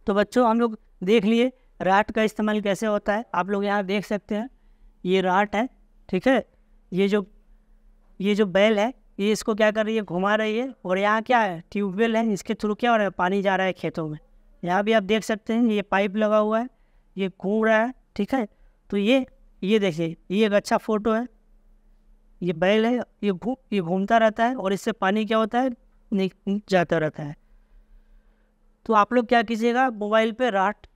तो बच्चों हम लोग देख लिए राट का इस्तेमाल कैसे होता है। आप लोग यहाँ देख सकते हैं, ये राट है, ठीक है। ये जो बैल है, ये इसको क्या कर रही है, घुमा रही है। और यहाँ क्या है, ट्यूबवेल है, इसके थ्रू क्या हो रहा है, पानी जा रहा है खेतों में। यहाँ भी आप देख सकते हैं ये पाइप लगा हुआ है, ये घूम रहा है, ठीक है। तो ये देखिए, ये एक अच्छा फोटो है। ये बैल है, ये घूमता रहता है और इससे पानी क्या होता है, जाता रहता है। तो आप लोग क्या कीजिएगा, मोबाइल पे राट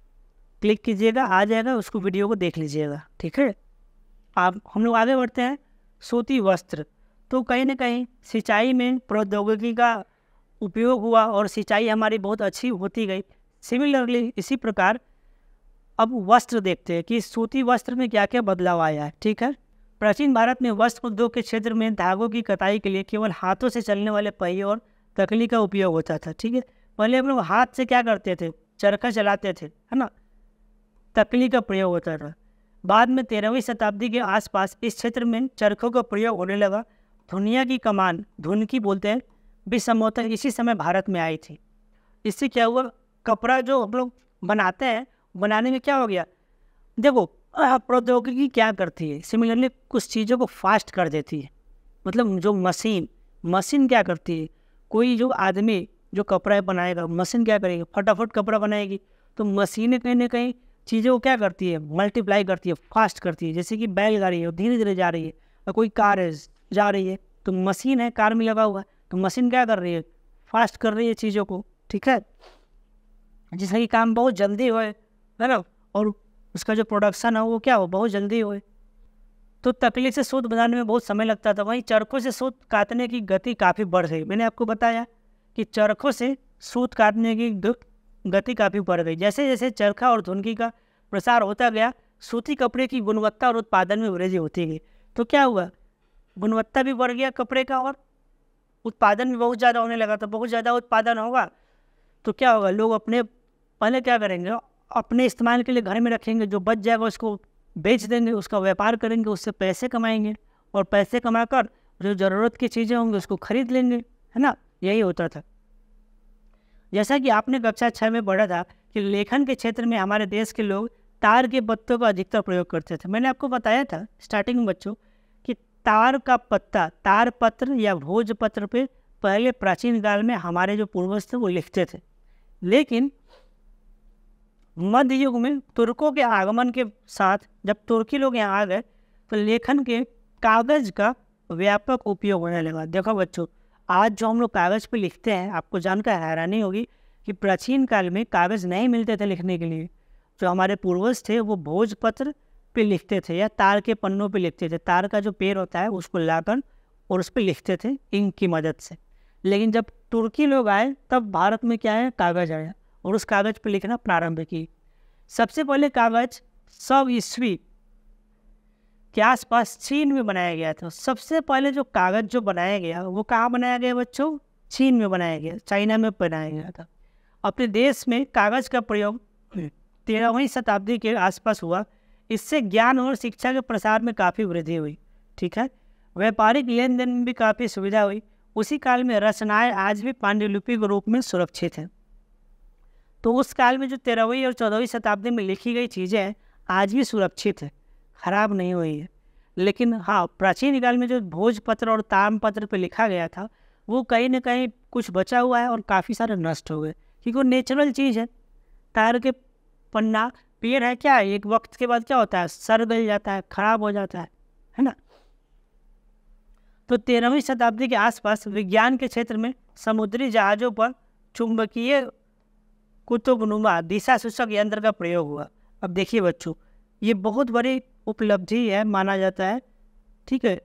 क्लिक कीजिएगा, आ जाएगा, उसको वीडियो को देख लीजिएगा, ठीक है। आप हम लोग आगे बढ़ते हैं। सूती वस्त्र, तो कहीं ना कहीं सिंचाई में प्रौद्योगिकी का उपयोग हुआ और सिंचाई हमारी बहुत अच्छी होती गई। सिमिलरली इसी प्रकार अब वस्त्र देखते हैं कि सूती वस्त्र में क्या क्या बदलाव आया है, ठीक है। प्राचीन भारत में वस्त्र उद्योग के क्षेत्र में धागों की कताई के लिए केवल हाथों से चलने वाले पहिए और तकली का उपयोग होता था, ठीक है। पहले हम लोग हाथ से क्या करते थे, चरखा चलाते थे, है ना, तकली का प्रयोग होता था। बाद में 13वीं शताब्दी के आसपास इस क्षेत्र में चरखों का प्रयोग होने लगा। धुनिया की कमान, धुनकी बोलते हैं, भी संभवतः इसी समय भारत में आई थी। इससे क्या हुआ, कपड़ा जो हम लोग बनाते हैं, बनाने में क्या हो गया, देखो प्रौद्योगिकी क्या करती है, सिमिलरली कुछ चीज़ों को फास्ट कर देती है। मतलब जो मशीन क्या करती है, कोई जो आदमी जो कपड़ा बनाएगा, मशीन क्या करेगी, फटाफट कपड़ा बनाएगी। तो मशीनें कहीं ना कहीं चीज़ों को क्या करती है, मल्टीप्लाई करती है, फास्ट करती है। जैसे कि बैलगाड़ी है, धीरे धीरे जा रही है, और कोई कार है जा रही है, तो मशीन है कार में लगा हुआ, तो मशीन क्या कर रही है, फास्ट कर रही है चीज़ों को, ठीक है, जिससे कि काम बहुत जल्दी होए, है ना, और उसका जो प्रोडक्शन है वो क्या हो, बहुत जल्दी होए। तो तकली से सूत बनाने में बहुत समय लगता था, वहीं चरखों से सूत काटने की गति काफ़ी बढ़ गई। मैंने आपको बताया कि चरखों से सूत काटने की गति काफ़ी बढ़ गई। जैसे जैसे चरखा और धुनकी का प्रसार होता गया, सूती कपड़े की गुणवत्ता और उत्पादन में वृद्धि होती गई। तो क्या हुआ, गुणवत्ता भी बढ़ गया कपड़े का और उत्पादन भी बहुत ज़्यादा होने लगा। तो बहुत ज़्यादा उत्पादन होगा तो क्या होगा, लोग अपने पहले क्या करेंगे, अपने इस्तेमाल के लिए घर में रखेंगे, जो बच जाएगा उसको बेच देंगे, उसका व्यापार करेंगे, उससे पैसे कमाएंगे, और पैसे कमाकर जो ज़रूरत की चीज़ें होंगी उसको खरीद लेंगे, है ना, यही होता था। जैसा कि आपने कक्षा 6 में पढ़ा था कि लेखन के क्षेत्र में हमारे देश के लोग तार के पत्तों का अधिकतर प्रयोग करते थे। मैंने आपको बताया था स्टार्टिंग में बच्चों कि तार का पत्ता, तार पत्र या भोजपत्र पे पहले प्राचीन काल में हमारे जो पूर्वज थे वो लिखते थे। लेकिन मध्य युग में तुर्कों के आगमन के साथ जब तुर्की लोग यहाँ आ गए तो लेखन के कागज़ का व्यापक उपयोग होने लगा। देखो बच्चों, आज जो हम लोग कागज़ पे लिखते हैं, आपको जानकर हैरानी होगी कि प्राचीन काल में कागज़ नहीं मिलते थे लिखने के लिए। जो हमारे पूर्वज थे वो भोजपत्र पे लिखते थे या तार के पन्नों पे लिखते थे। तार का जो पेड़ होता है उसको लाकर और उस पर लिखते थे इंक की मदद से। लेकिन जब तुर्की लोग आए तब भारत में क्या है, कागज़ आया और उस कागज़ पर लिखना प्रारंभ की। सबसे पहले कागज़ 100 ईस्वी के आसपास चीन में बनाया गया था। सबसे पहले जो कागज़ जो बनाया गया वो कहाँ बनाया गया बच्चों, चीन में बनाया गया, चाइना में बनाया गया था। अपने देश में कागज़ का प्रयोग 13वीं शताब्दी के आसपास हुआ। इससे ज्ञान और शिक्षा के प्रसार में काफ़ी वृद्धि हुई, ठीक है। व्यापारिक लेन देन में भी काफ़ी सुविधा हुई। उसी काल में रचनाएं आज भी पांडुलिपि के रूप में सुरक्षित हैं। तो उस काल में जो 13वीं और 14वीं शताब्दी में लिखी गई चीज़ें आज भी सुरक्षित है, खराब नहीं हुई है। लेकिन हाँ, प्राचीन काल में जो भोजपत्र और ताम्रपत्र पे लिखा गया था वो कहीं ना कहीं कुछ बचा हुआ है और काफ़ी सारे नष्ट हो गए, क्योंकि वो नेचुरल चीज़ है। तार के पन्ना पेड़ है, क्या है, एक वक्त के बाद क्या होता है, सड़ गल जाता है, खराब हो जाता है ना। तो 13वीं शताब्दी के आसपास विज्ञान के क्षेत्र में समुद्री जहाज़ों पर चुंबकीय कुतुबनुमा दिशा सूचक यंत्र का प्रयोग हुआ। अब देखिए बच्चों, ये बहुत बड़ी उपलब्धि है माना जाता है, ठीक है।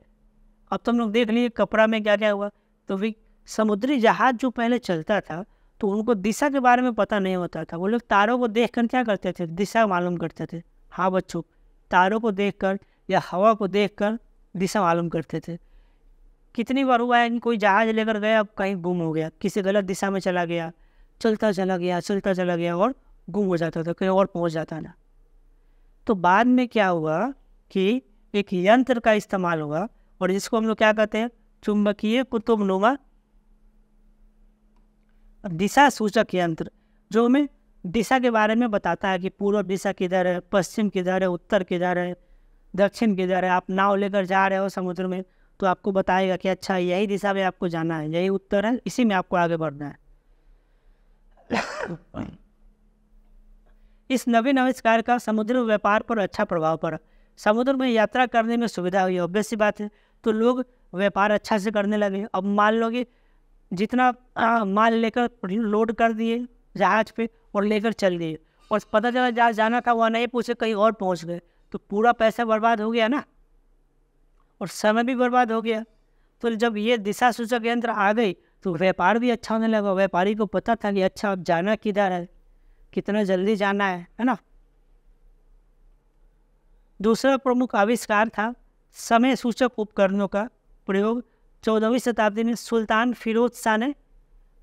अब तुम लोग देख लिए कपड़ा में क्या क्या हुआ। तो समुद्री जहाज जो पहले चलता था तो उनको दिशा के बारे में पता नहीं होता था। वो लोग तारों को देखकर क्या करते थे, दिशा मालूम करते थे। हाँ बच्चों, तारों को देखकर या हवा को देखकर दिशा मालूम करते थे। कितनी बार हुआ है कि कोई जहाज लेकर गया, कहीं गुम हो गया, किसी गलत दिशा में चला गया, चलता चला गया और गुम हो जाता था, कहीं और पहुंच जाता ना। तो बाद में क्या हुआ कि एक यंत्र का इस्तेमाल हुआ और जिसको हम लोग क्या कहते हैं, चुंबकीय कुतुबनुमा दिशा सूचक यंत्र, जो हमें दिशा के बारे में बताता है कि पूर्व दिशा किधर है, पश्चिम किधर है, उत्तर किधर है, दक्षिण किधर है। आप नाव लेकर जा रहे हो समुद्र में तो आपको बताएगा कि अच्छा यही दिशा में आपको जाना है, यही उत्तर है, इसी में आपको आगे बढ़ना है। इस नवीन आविष्कार का समुद्री व्यापार पर अच्छा प्रभाव पड़ा। समुद्र में यात्रा करने में सुविधा हुई, ऑब्वियस सी बात है, तो लोग व्यापार अच्छा से करने लगे। अब मान लो कि जितना माल लेकर लोड कर दिए जहाज पे और लेकर चल दिए, और पता चला जहाँ जाना था वहाँ नहीं पूछे कहीं और पहुँच गए, तो पूरा पैसा बर्बाद हो गया ना, और समय भी बर्बाद हो गया। तो जब ये दिशा सूचक यंत्र आ गई तो व्यापार भी अच्छा होने लगा। व्यापारी को पता था कि अच्छा अब जाना किधर है, कितना जल्दी जाना है ना। दूसरा प्रमुख आविष्कार था समय सूचक उपकरणों का प्रयोग। 14वीं शताब्दी में सुल्तान फिरोज शाह ने,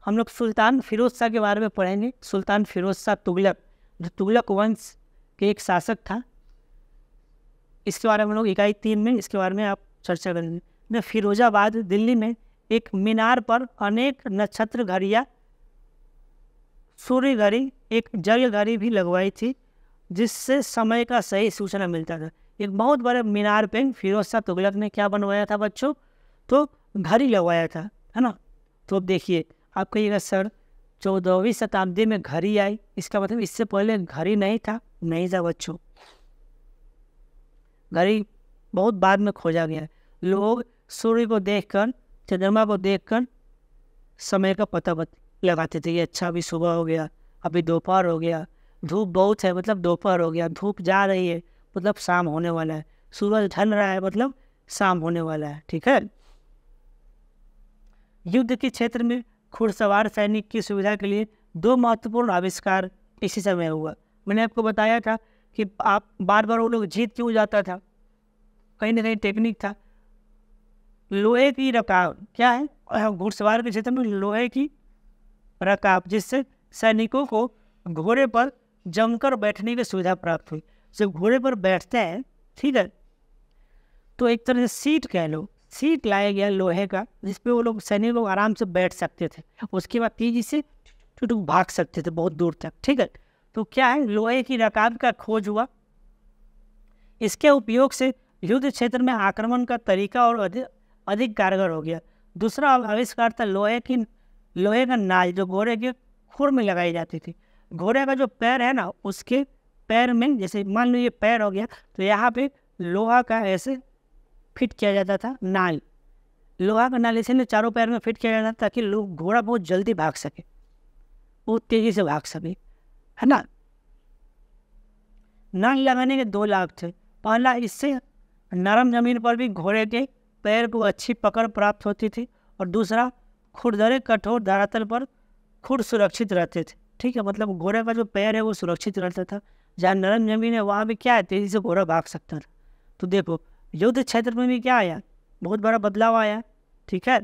हम लोग सुल्तान फिरोज शाह के बारे में पढ़ेंगे। सुल्तान फिरोज शाह तुगलक, जो तुगलक वंश के एक शासक था, इसके बारे में हम लोग इकाई 3 में इसके बारे में आप चर्चा करेंगे। ने फिरोजाबाद दिल्ली में एक मीनार पर अनेक नक्षत्र घड़ियाँ, सूर्य घड़ी, एक जल घड़ी भी लगवाई थी, जिससे समय का सही सूचना मिलता था। एक बहुत बड़े मीनार पे फिरोज शाह तुगलक ने क्या बनवाया था बच्चों, तो घड़ी लगवाया था, है ना। तो अब देखिए, आप कहिएगा सर 14वीं शताब्दी में घड़ी आई, इसका मतलब इससे पहले घड़ी नहीं था। नहीं था बच्चों, घड़ी बहुत बाद में खोजा गया। लोग सूर्य को देखकर, चंद्रमा को देखकर समय का पता लगाते थे कि अच्छा अभी सुबह हो गया, अभी दोपहर हो गया, धूप बहुत है मतलब दोपहर हो गया, धूप जा रही है मतलब शाम होने वाला है, सूरज ढल रहा है मतलब शाम होने वाला है, ठीक है। युद्ध के क्षेत्र में घुड़सवार सैनिक की सुविधा के लिए 2 महत्वपूर्ण आविष्कार इसी समय हुआ। मैंने आपको बताया था कि आप बार बार वो लोग जीत क्यों जाता था, कहीं ना कहीं टेक्निक था। लोहे की रकाब क्या है, घुड़सवार के क्षेत्र में लोहे की रकाब, जिससे सैनिकों को घोड़े पर जमकर बैठने की सुविधा प्राप्त हुई। जब घोड़े पर बैठते हैं, ठीक है, तो एक तरह से सीट कह लो, सीट लाया गया लोहे का, जिसपे वो लोग सैनिक लोग आराम से बैठ सकते थे। उसके बाद तेजी से भाग सकते थे बहुत दूर तक, ठीक है। तो क्या है, लोहे की रकाब का खोज हुआ। इसके उपयोग से युद्ध क्षेत्र में आक्रमण का तरीका और अधिक कारगर हो गया। दूसरा आविष्कार था लोहे का नाल, जो घोड़े के खुर में लगाई जाती थी। घोड़े का जो पैर है ना, उसके पैर में, जैसे मान लो ये पैर हो गया, तो यहाँ पे लोहा का ऐसे फिट किया जाता था नाल। लोहा का नाल इसलिए चारों पैर में फिट किया जाता था ताकि लोग घोड़ा बहुत जल्दी भाग सके, बहुत तेजी से भाग सके, है ना। नाल लगाने के 2 लाभ थे। पहला, इससे नरम जमीन पर भी घोड़े के पैर को अच्छी पकड़ प्राप्त होती थी, और दूसरा, खुरदरे कठोर धरातल पर खुर सुरक्षित रहते थे, ठीक है। मतलब घोड़े का जो पैर है वो सुरक्षित रहता था। जहाँ नरम जमीन है वहाँ भी क्या है, तेजी से घोड़ा भाग सकता था। तो देखो, युद्ध क्षेत्र में भी क्या आया, बहुत बड़ा बदलाव आया, ठीक है।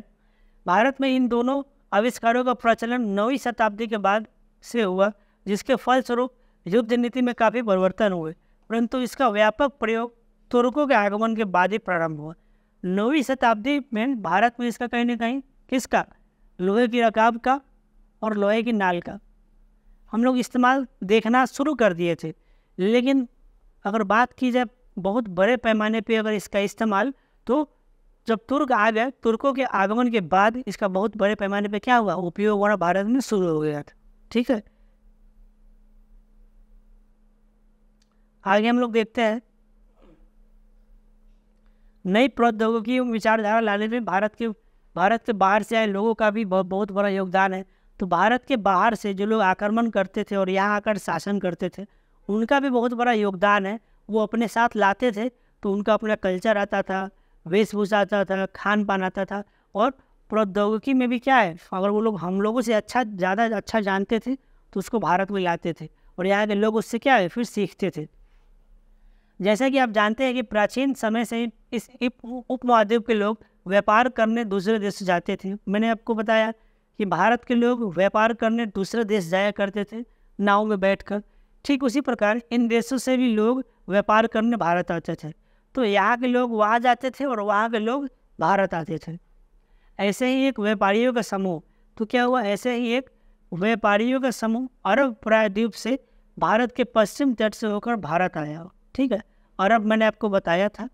भारत में इन दोनों आविष्कारों का प्रचलन 9वीं शताब्दी के बाद से हुआ, जिसके फलस्वरूप युद्ध नीति में काफ़ी परिवर्तन हुए, परंतु इसका व्यापक प्रयोग तुर्कों के आगमन के बाद ही प्रारंभ हुआ। 9वीं शताब्दी में भारत में इसका कहीं ना कहीं किसका, लोहे की रकाब का और लोहे की नाल का हम लोग इस्तेमाल देखना शुरू कर दिए थे। लेकिन अगर बात की जाए बहुत बड़े पैमाने पे अगर इसका इस्तेमाल, तो जब तुर्क आ गए, तुर्कों के आगमन के बाद इसका बहुत बड़े पैमाने पे क्या हुआ, उपयोग होना भारत में शुरू हो गया था, ठीक है। आगे हम लोग देखते हैं, नई प्रौद्योगिकी विचारधारा लाने में भारत के बाहर से आए लोगों का भी बहुत बड़ा योगदान है। तो भारत के बाहर से जो लोग आक्रमण करते थे और यहाँ आकर शासन करते थे, उनका भी बहुत बड़ा योगदान है। वो अपने साथ लाते थे, तो उनका अपना कल्चर आता था, वेशभूषा आता था, खान पान आता था, और प्रौद्योगिकी में भी क्या है, अगर वो लोग हम लोगों से ज़्यादा अच्छा जानते थे तो उसको भारत में लाते थे, और यहाँ के लोग उससे क्या है फिर सीखते थे। जैसा कि आप जानते हैं कि प्राचीन समय से इस उपमहाद्वीप के लोग व्यापार करने दूसरे देश से जाते थे। मैंने आपको बताया कि भारत के लोग व्यापार करने दूसरे देश जाया करते थे नाव में बैठकर। ठीक उसी प्रकार इन देशों से भी लोग व्यापार करने भारत आते थे। तो यहाँ के लोग वहाँ जाते थे और वहाँ के लोग भारत आते थे। ऐसे ही एक व्यापारियों का समूह, तो क्या हुआ, ऐसे ही एक व्यापारियों का समूह अरब प्रायद्वीप से भारत के पश्चिम तट से होकर भारत आया। ठीक है, अरब मैंने आपको बताया था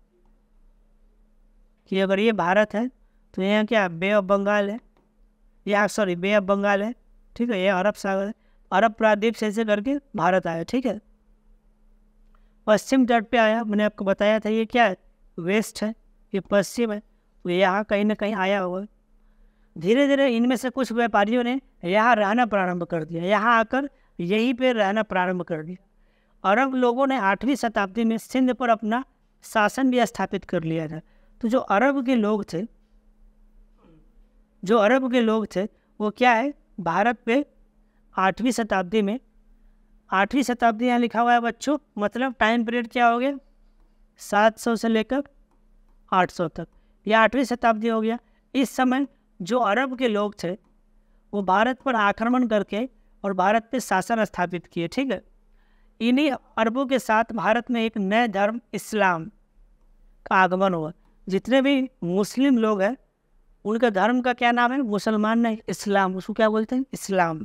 कि अगर ये भारत है तो यहाँ क्या बे ऑफ बंगाल है, बे ऑफ बंगाल है। ठीक है, ये अरब सागर है, अरब प्रायद्वीप से ऐसे करके भारत आया। ठीक है, पश्चिम तट पे आया, मैंने आपको बताया था ये क्या है, वेस्ट है, ये पश्चिम है, तो यहाँ कहीं ना कहीं आया होगा। धीरे धीरे इनमें से कुछ व्यापारियों ने यहाँ रहना प्रारंभ कर दिया, यहाँ आकर यहीं पे रहना प्रारंभ कर दिया। अरब लोगों ने 8वीं शताब्दी में सिंध पर अपना शासन भी स्थापित कर लिया था। तो जो अरब के लोग थे वो क्या है, भारत पे 8वीं शताब्दी में, 8वीं शताब्दी यहाँ लिखा हुआ है बच्चों, मतलब टाइम पीरियड क्या हो गया, 700 से लेकर 800 तक, यह 8वीं शताब्दी हो गया। इस समय जो अरब के लोग थे वो भारत पर आक्रमण करके और भारत पे शासन स्थापित किए। ठीक है, इन्हीं अरबों के साथ भारत में एक नए धर्म इस्लाम का आगमन हुआ। जितने भी मुस्लिम लोग हैं उनका धर्म का क्या नाम है, मुसलमान नहीं, इस्लाम, उसको क्या बोलते हैं, इस्लाम।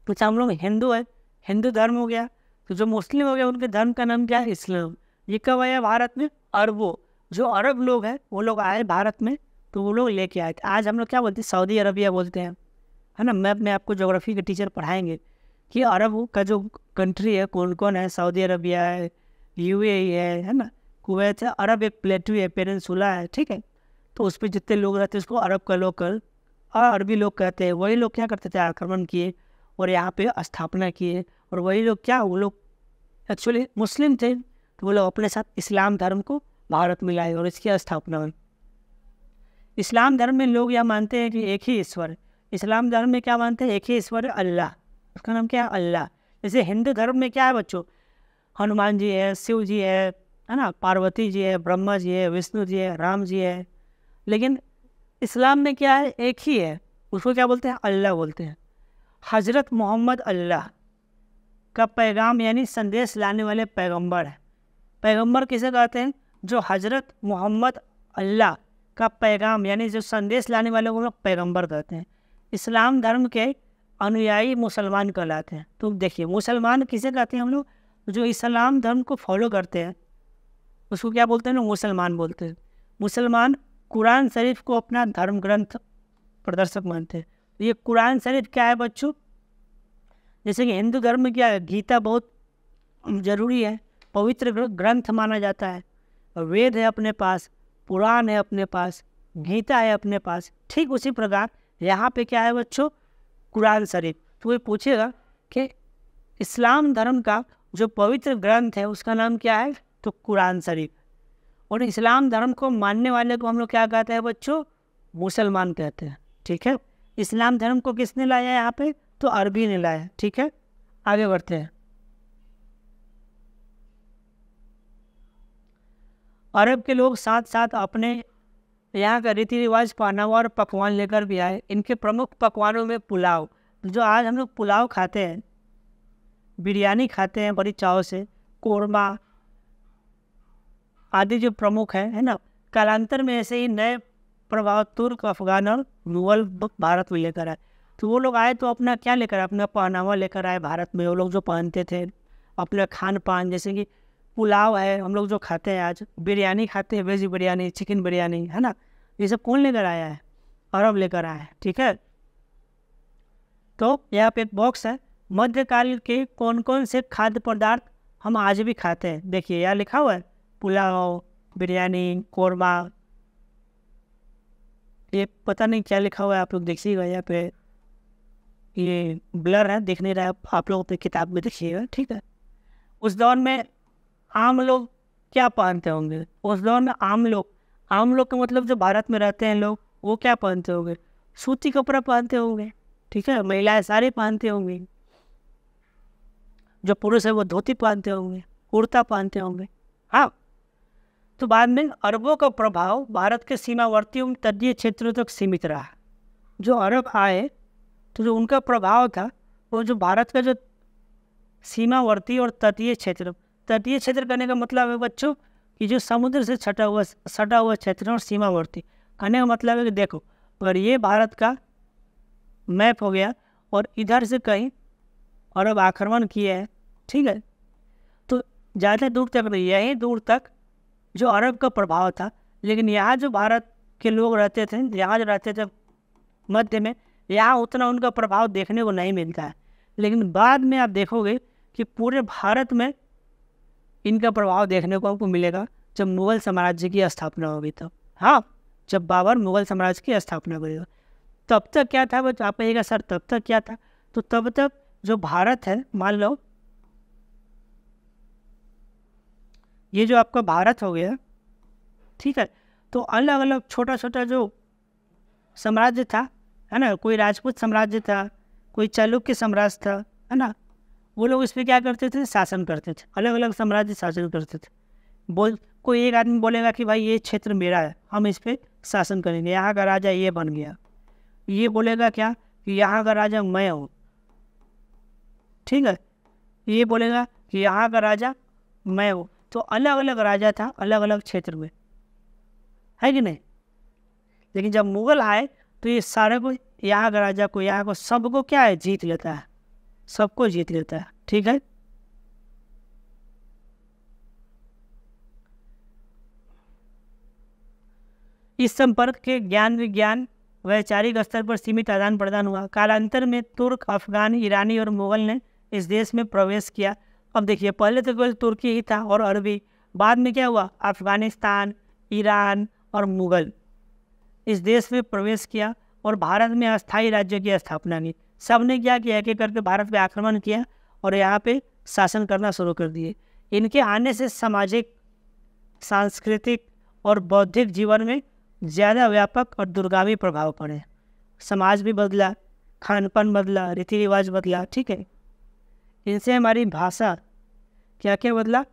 कुछ हम लोग हिंदू है, हिंदू धर्म हो गया, तो जो मुस्लिम हो गया उनके धर्म का नाम क्या है, इस्लाम। ये कब आया भारत में, अरबों, जो अरब लोग हैं वो लोग आए भारत में, तो वो लोग लेके आए थे। आज हम लोग क्या बोलते हैं, सऊदी अरबिया बोलते हैं, है ना। मैप में आपको ज्योग्राफी के टीचर पढ़ाएंगे कि अरब का जो कंट्री है कौन कौन है, सऊदी अरबिया है, यूएई है ना, कुवैत है। अरब एक प्लेटू है, पेनिनसुला है। ठीक है, तो उस पर जितने लोग रहते हैं उसको अरब का लोग और अरबी लोग कहते हैं। वही लोग क्या करते थे, आक्रमण किए और यहाँ पे स्थापना किए। और वही लोग क्या, वो लोग एक्चुअली मुस्लिम थे, तो वो लोग अपने साथ इस्लाम धर्म को भारत में लाए और इसकी स्थापना हुई। इस्लाम धर्म में लोग यह मानते हैं कि एक ही ईश्वर है। इस्लाम धर्म में क्या मानते हैं, एक ही ईश्वर है, अल्लाह, उसका नाम क्या है, अल्लाह। जैसे हिंदू धर्म में क्या है बच्चों, हनुमान जी है, शिव जी है ना, पार्वती जी है, ब्रह्मा जी है, विष्णु जी है, राम जी है। लेकिन इस्लाम में क्या है, एक ही है, उसको क्या बोलते हैं, अल्लाह बोलते हैं। हजरत मोहम्मद अल्लाह का पैगाम यानी संदेश लाने वाले पैगंबर है। पैगंबर किसे कहते हैं, जो हजरत मोहम्मद अल्लाह का पैगाम यानी जो संदेश लाने वाले को लोग पैगंबर कहते हैं। इस्लाम धर्म के अनुयायी मुसलमान कहलाते हैं। तो देखिए, मुसलमान किसे कहते हैं हम लोग, जो इस्लाम धर्म को फॉलो करते हैं उसको क्या बोलते हैं, लोग मुसलमान बोलते हैं। मुसलमान कुरान शरीफ को अपना धर्म ग्रंथ प्रदर्शक मानते हैं। ये कुरान शरीफ क्या है बच्चों, जैसे कि हिंदू धर्म में क्या है, गीता बहुत जरूरी है, पवित्र ग्रंथ माना जाता है। वेद है अपने पास, पुराण है अपने पास, गीता है अपने पास। ठीक उसी प्रकार यहाँ पे क्या है बच्चों, कुरान शरीफ। तो ये पूछेगा कि इस्लाम धर्म का जो पवित्र ग्रंथ है उसका नाम क्या है, तो कुरान शरीफ। और इस्लाम धर्म को मानने वाले को हम लोग क्या कहते हैं बच्चों, मुसलमान कहते हैं। ठीक है, इस्लाम धर्म को किसने लाया यहाँ पे, तो अरबी ने लाया। ठीक है, आगे बढ़ते हैं। अरब के लोग साथ साथ अपने यहाँ का रीति रिवाज, पहनावा और पकवान लेकर भी आए। इनके प्रमुख पकवानों में पुलाव, जो आज हम लोग पुलाव खाते हैं, बिरयानी खाते हैं बड़ी चाव से, कोरमा आदि जो प्रमुख है ना। कालांतर में ऐसे ही नए प्रभाव तुर्क, अफगान और मुगल भारत में लेकर आए। तो वो लोग आए तो अपना क्या लेकर आए, अपना पहनावा लेकर आए भारत में। वो लोग जो पहनते थे, अपना खान पान, जैसे कि पुलाव है हम लोग जो खाते हैं आज, बिरयानी खाते हैं, वेज बिरयानी, चिकन बिरयानी, है ना। ये सब कौन लेकर आया है, अरब लेकर आया है। ठीक है, तो यहाँ पे एक बॉक्स है, मध्यकाल के कौन कौन से खाद्य पदार्थ हम आज भी खाते हैं। देखिए यहाँ लिखा हुआ है, पुलाव, बिरयानी, कोरमा, ये पता नहीं क्या लिखा हुआ है, आप लोग देखिएगा। यहाँ पे ये ब्लर है, देख नहीं रहा है, आप लोग अपनी किताब में देखिएगा। ठीक है, उस दौर में आम लोग क्या पहनते होंगे, उस दौर में आम लोग का मतलब जो भारत में रहते हैं लोग, वो क्या पहनते होंगे, सूती कपड़ा पहनते होंगे। ठीक है, महिलाएं साड़ी पहनते होंगी, जो पुरुष है वो धोती पहनते होंगे, कुर्ता पहनते होंगे। हाँ, तो बाद में अरबों का प्रभाव भारत के सीमावर्ती एवं तटीय क्षेत्रों तक सीमित रहा। जो अरब आए तो जो उनका प्रभाव था वो जो भारत का जो सीमावर्ती और तटीय क्षेत्र करने का मतलब है बच्चों कि जो समुद्र से सटा हुआ क्षेत्र और सीमावर्ती। कहने का मतलब है कि देखो, अगर ये भारत का मैप हो गया और इधर से कहीं अरब आक्रमण किए हैं, ठीक है। तो ज़्यादा दूर तक नहीं, यहीं दूर तक जो अरब का प्रभाव था, लेकिन यहाँ जो भारत के लोग रहते थे, यहाँ जो रहते थे मध्य में, यहाँ उतना उनका प्रभाव देखने को नहीं मिलता है। लेकिन बाद में आप देखोगे कि पूरे भारत में इनका प्रभाव देखने को आपको मिलेगा जब मुग़ल साम्राज्य की स्थापना होगी तब। हाँ, जब बाबर मुग़ल साम्राज्य की स्थापना करेगा। तब तक क्या था, बस आप कहिएगा सर तब तक क्या था, तो तब तक जो भारत है, मान लो ये जो आपका भारत हो गया, ठीक है, तो अलग अलग छोटा छोटा जो साम्राज्य था, है ना, कोई राजपूत साम्राज्य था, कोई चालुक्य साम्राज्य था, है ना, वो लोग इस पर क्या करते थे, शासन करते थे, अलग अलग साम्राज्य शासन करते थे। कोई एक आदमी बोलेगा कि भाई ये क्षेत्र मेरा है, हम इस पर शासन करेंगे, यहाँ का राजा ये बन गया, ये बोलेगा क्या कि यहाँ का राजा मैं हूँ, ठीक है, ये बोलेगा कि यहाँ का राजा मैं हूँ। तो अलग अलग राजा था अलग अलग क्षेत्र में, है कि नहीं। लेकिन जब मुग़ल आए तो ये सारे को, यहाँ का राजा को, यहाँ को, सबको क्या है, जीत लेता है, सबको जीत लेता है, ठीक है। इस संपर्क के ज्ञान विज्ञान वैचारिक स्तर पर सीमित आदान प्रदान हुआ। कालांतर में तुर्क, अफगान, ईरानी और मुग़ल ने इस देश में प्रवेश किया। अब देखिए, पहले तो केवल तुर्की ही था और अरबी, बाद में क्या हुआ, अफगानिस्तान, ईरान और मुग़ल इस देश में प्रवेश किया और भारत में अस्थायी राज्य की स्थापना की। सब ने क्या किया, एक एक करके भारत पे आक्रमण किया और यहाँ पे शासन करना शुरू कर दिए। इनके आने से सामाजिक, सांस्कृतिक और बौद्धिक जीवन में ज़्यादा व्यापक और दूरगामी प्रभाव पड़े। समाज भी बदला, खान पान बदला, रीति रिवाज बदला, ठीक है। इनसे हमारी भाषा क्या क्या बदला,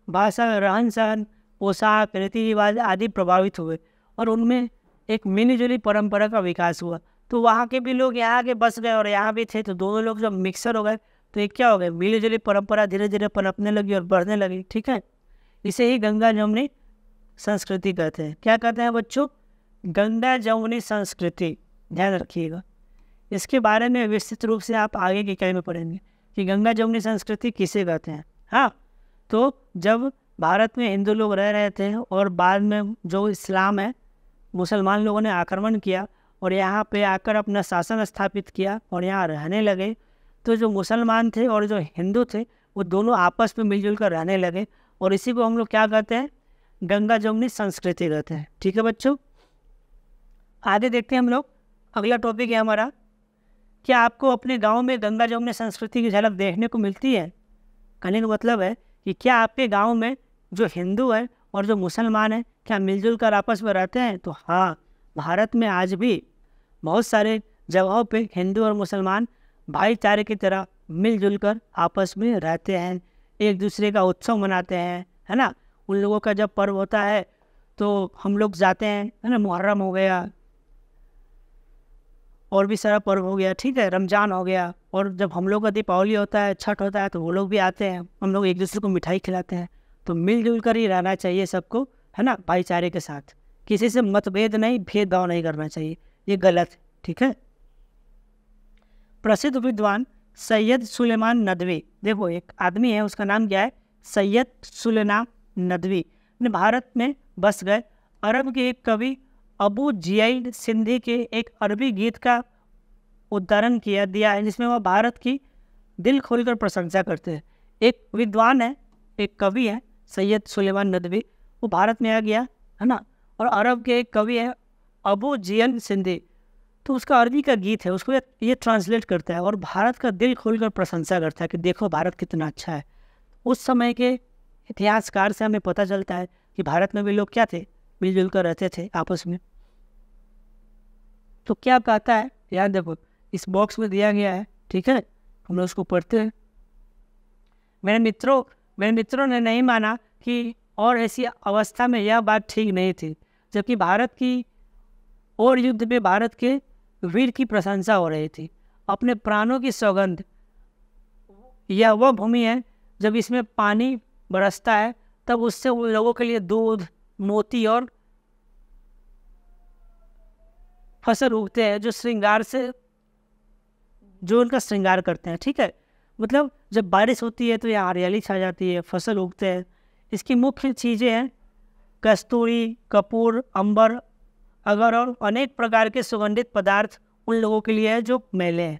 भाषा, रहन सहन, पोशाक, रीति रिवाज आदि प्रभावित हुए और उनमें एक मिलीजुली परंपरा का विकास हुआ। तो वहाँ के भी लोग यहाँ के बस गए और यहाँ भी थे, तो दोनों लोग जब मिक्सर हो गए तो एक क्या हो गया, मिलीजुली परंपरा धीरे धीरे पनपने लगी और बढ़ने लगी, ठीक है। इसे ही गंगा जमुनी संस्कृति कहते हैं। क्या कहते हैं बच्चों, गंगा जमुनी संस्कृति, ध्यान रखिएगा। इसके बारे में विस्तृत रूप से आप आगे की इकाई में पढ़ेंगे कि गंगा जमुनी संस्कृति किसे कहते हैं। हाँ, तो जब भारत में हिंदू लोग रह रहे थे और बाद में जो इस्लाम है, मुसलमान लोगों ने आक्रमण किया और यहाँ पे आकर अपना शासन स्थापित किया और यहाँ रहने लगे, तो जो मुसलमान थे और जो हिंदू थे वो दोनों आपस में मिलजुल कर रहने लगे और इसी को हम लोग क्या कहते हैं, गंगा जमुनी संस्कृति कहते हैं, ठीक है बच्चों। आगे देखते हैं हम लोग, अगला टॉपिक है हमारा, क्या आपको अपने गांव में गंगा जमुनी संस्कृति की झलक देखने को मिलती है। कहने का मतलब है कि क्या आपके गांव में जो हिंदू है और जो मुसलमान है क्या मिलजुल कर आपस में रहते हैं। तो हाँ, भारत में आज भी बहुत सारे जगहों पे हिंदू और मुसलमान भाईचारे की तरह मिलजुल कर आपस में रहते हैं, एक दूसरे का उत्सव मनाते हैं, है ना। उन लोगों का जब पर्व होता है तो हम लोग जाते हैं, है ना, मुहर्रम हो गया और भी सारा पर्व हो गया, ठीक है, रमज़ान हो गया, और जब हम लोग का दीपावली होता है, छठ होता है, तो वो लोग भी आते हैं, हम लोग एक दूसरे को मिठाई खिलाते हैं। तो मिलजुल कर ही रहना चाहिए सबको, है ना, भाईचारे के साथ, किसी से मतभेद नहीं, भेदभाव नहीं करना चाहिए, ये गलत है, ठीक है। प्रसिद्ध विद्वान सैयद सुलेमान नदवी, देखो एक आदमी है, उसका नाम क्या है, सैयद सुलेमान नदवी, ने भारत में बस गए। अरब के एक कवि अबू जियाइद सिंधी के एक अरबी गीत का उदाहरण दिया है जिसमें वह भारत की दिल खोलकर प्रशंसा करते हैं। एक विद्वान है, एक कवि है सैयद सुलेमान नदवी, वो भारत में आ गया, है ना, और अरब के एक कवि है अबू जियाइद सिंधी, तो उसका अरबी का गीत है, उसको ये ट्रांसलेट करता है और भारत का दिल खोलकर प्रशंसा करता है कि देखो भारत कितना अच्छा है। उस समय के इतिहासकार से हमें पता चलता है कि भारत में भी लोग क्या थे, मिलजुल कर रहते थे आपस में। तो क्या कहता है यार, देखो इस बॉक्स में दिया गया है, ठीक है, हम लोग उसको पढ़ते हैं। मेरे मित्रों ने नहीं माना कि और ऐसी अवस्था में यह बात ठीक नहीं थी, जबकि भारत की और युद्ध में भारत के वीर की प्रशंसा हो रही थी। अपने प्राणों की सौगंध, यह वह भूमि है जब इसमें पानी बरसता है तब उससे उन लोगों के लिए दूध, मोती और फसल उगते हैं जो श्रृंगार से, जो उनका श्रृंगार करते हैं, ठीक है। मतलब जब बारिश होती है तो यहाँ हरियाली छा जाती है, फसल उगते हैं। इसकी मुख्य चीज़ें हैं कस्तूरी, कपूर, अंबर, अगर और अनेक प्रकार के सुगंधित पदार्थ उन लोगों के लिए है जो मैले हैं।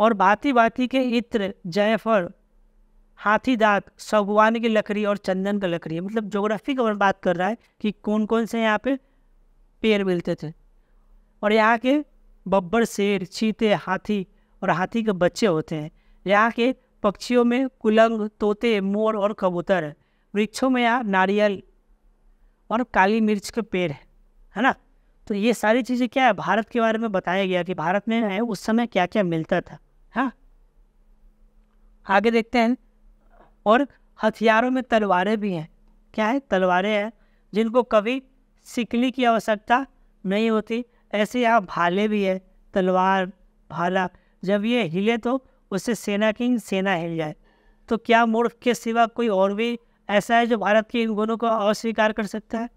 और भांति भांति के इत्र, जायफल, हाथी दांत, सागवान की लकड़ी और चंदन का लकड़ी है। मतलब ज्योग्राफी का बात कर रहा है कि कौन कौन से यहाँ पे पेड़ मिलते थे। और यहाँ के बब्बर, शेर, चीते, हाथी और हाथी के बच्चे होते हैं। यहाँ के पक्षियों में कुलंग, तोते, मोर और कबूतर है। वृक्षों में यहाँ नारियल और काली मिर्च के पेड़ है ना। तो ये सारी चीज़ें क्या है, भारत के बारे में बताया गया कि भारत में है उस समय क्या क्या मिलता था। हाँ, आगे देखते हैं। और हथियारों में तलवारें भी हैं। क्या है, तलवारें हैं जिनको कभी सिकली की आवश्यकता नहीं होती। ऐसे यहाँ भाले भी है, तलवार, भाला, जब ये हिले तो उससे सेना की सेना हिल जाए। तो क्या मूर्ख के सिवा कोई और भी ऐसा है जो भारत के इन गुणों को अस्वीकार कर सकता है?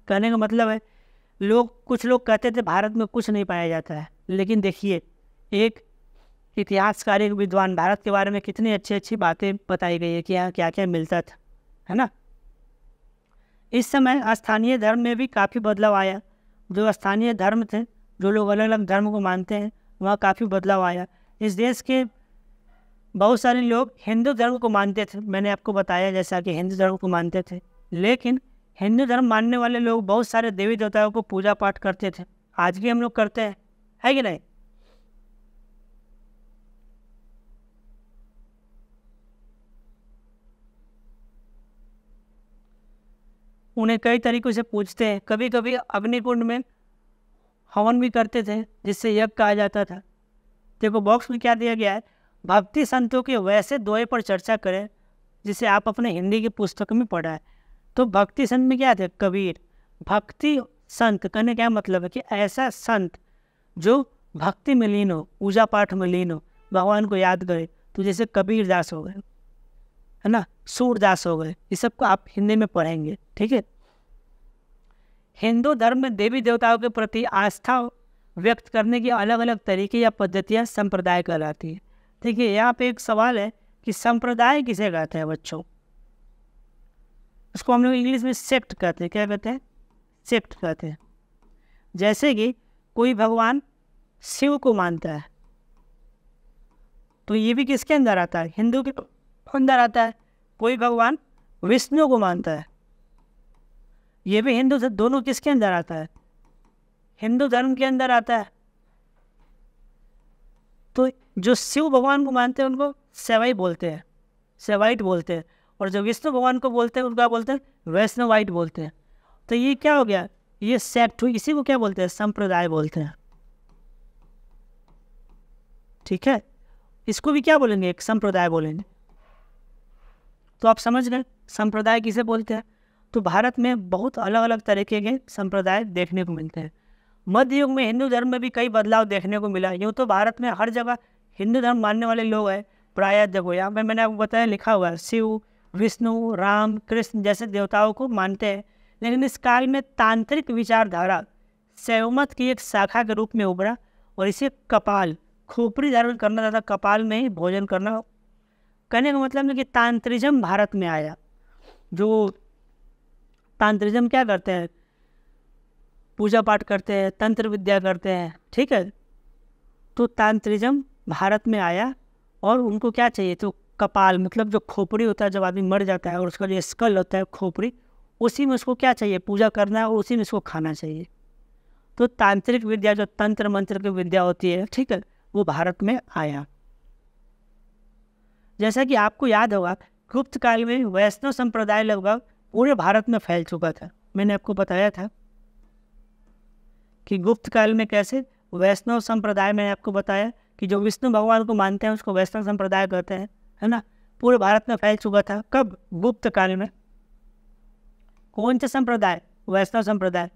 कहने का मतलब है, कुछ लोग कहते थे भारत में कुछ नहीं पाया जाता है, लेकिन देखिए एक इतिहासकार, एक विद्वान, भारत के बारे में कितनी अच्छी अच्छी बातें बताई गई है कि यहाँ क्या क्या मिलता था, है ना। इस समय स्थानीय धर्म में भी काफ़ी बदलाव आया। जो स्थानीय धर्म थे, जो लोग अलग अलग धर्म को मानते हैं, वहाँ काफ़ी बदलाव आया। इस देश के बहुत सारे लोग हिंदू धर्म को मानते थे, मैंने आपको बताया जैसा कि हिंदू धर्म को मानते थे। लेकिन हिंदू धर्म मानने वाले लोग बहुत सारे देवी देवताओं को पूजा पाठ करते थे। आज भी हम लोग करते हैं, है कि नहीं। उन्हें कई तरीकों से पूजते हैं। कभी कभी अग्निकुंड में हवन भी करते थे, जिससे यज्ञ कहा जाता था। देखो बॉक्स में क्या दिया गया है, भक्ति संतों के वैसे दोहे पर चर्चा करें जिसे आप अपने हिंदी की पुस्तक में पढ़ा है। तो भक्ति संत में क्या थे, कबीर। भक्ति संत कहने क्या मतलब है कि ऐसा संत जो भक्ति में लीन हो, पूजा पाठ में लीन हो, भगवान को याद करे। तो जैसे कबीर दास हो गए, है ना, सूरदास हो गए, ये सबको आप हिंदी में पढ़ेंगे, ठीक है। हिंदू धर्म में देवी देवताओं के प्रति आस्था व्यक्त करने की अलग अलग तरीके या पद्धतियाँ संप्रदाय कहलाती है। देखिए यहाँ पे एक सवाल है कि संप्रदाय किसे कहते हैं बच्चों। उसको हम लोग इंग्लिश में सेक्ट कहते हैं। क्या कहते हैं, सेक्ट कहते हैं। जैसे कि कोई भगवान शिव को मानता है तो ये भी किसके अंदर आता है, हिंदू के अंदर आता है। कोई भगवान विष्णु को मानता है, ये भी हिंदू से, दोनों किसके अंदर आता है, हिंदू धर्म के अंदर आता है। तो जो शिव भगवान को मानते हैं उनको सेवाई बोलते हैं, सेवाइट बोलते हैं। और जो विष्णु भगवान को बोलते हैं उनका बोलते हैं वैष्णवाइट बोलते हैं। तो ये क्या हो गया, ये सेक्ट हुई। इसी को क्या बोलते हैं, संप्रदाय बोलते हैं, ठीक है। इसको भी क्या बोलेंगे, एक संप्रदाय बोलेंगे। तो आप समझ गए संप्रदाय किसे बोलते हैं। तो भारत में बहुत अलग अलग तरीके के संप्रदाय देखने को मिलते हैं। मध्य युग में हिंदू धर्म में भी कई बदलाव देखने को मिला। यूँ तो भारत में हर जगह हिंदू धर्म मानने वाले लोग हैं प्रायः। देखो यहाँ पे मैंने आपको बताया, लिखा हुआ है शिव, विष्णु, राम, कृष्ण जैसे देवताओं को मानते हैं। लेकिन इस काल में तांत्रिक विचारधारा शैवमत की एक शाखा के रूप में उभरा और इसे कपाल, खोपड़ी धारण करना तथा कपाल में ही भोजन करना, कहने का मतलब है कि तांत्रिज्म भारत में आया। जो तांत्रिज्म क्या करते हैं, पूजा पाठ करते हैं, तंत्र विद्या करते हैं, ठीक है। तो तांत्रिज्म भारत में आया और उनको क्या चाहिए, तो कपाल मतलब जो खोपड़ी होता है, जब आदमी मर जाता है और उसका जो स्कल होता है खोपड़ी, उसी में उसको क्या चाहिए, पूजा करना है और उसी में उसको खाना चाहिए। तो तांत्रिक विद्या, जो तंत्र मंत्र की विद्या होती है, ठीक है, वो भारत में आया। जैसा कि आपको याद होगा, गुप्त काल में वैष्णव संप्रदाय लगभग पूरे भारत में फैल चुका था। मैंने आपको बताया था कि गुप्त काल में कैसे वैष्णव संप्रदाय, मैंने आपको बताया कि जो विष्णु भगवान को मानते हैं उसको वैष्णव संप्रदाय कहते हैं, है ना, पूरे भारत में फैल चुका था। कब, गुप्त काल में। कौन सा संप्रदाय, वैष्णव संप्रदाय।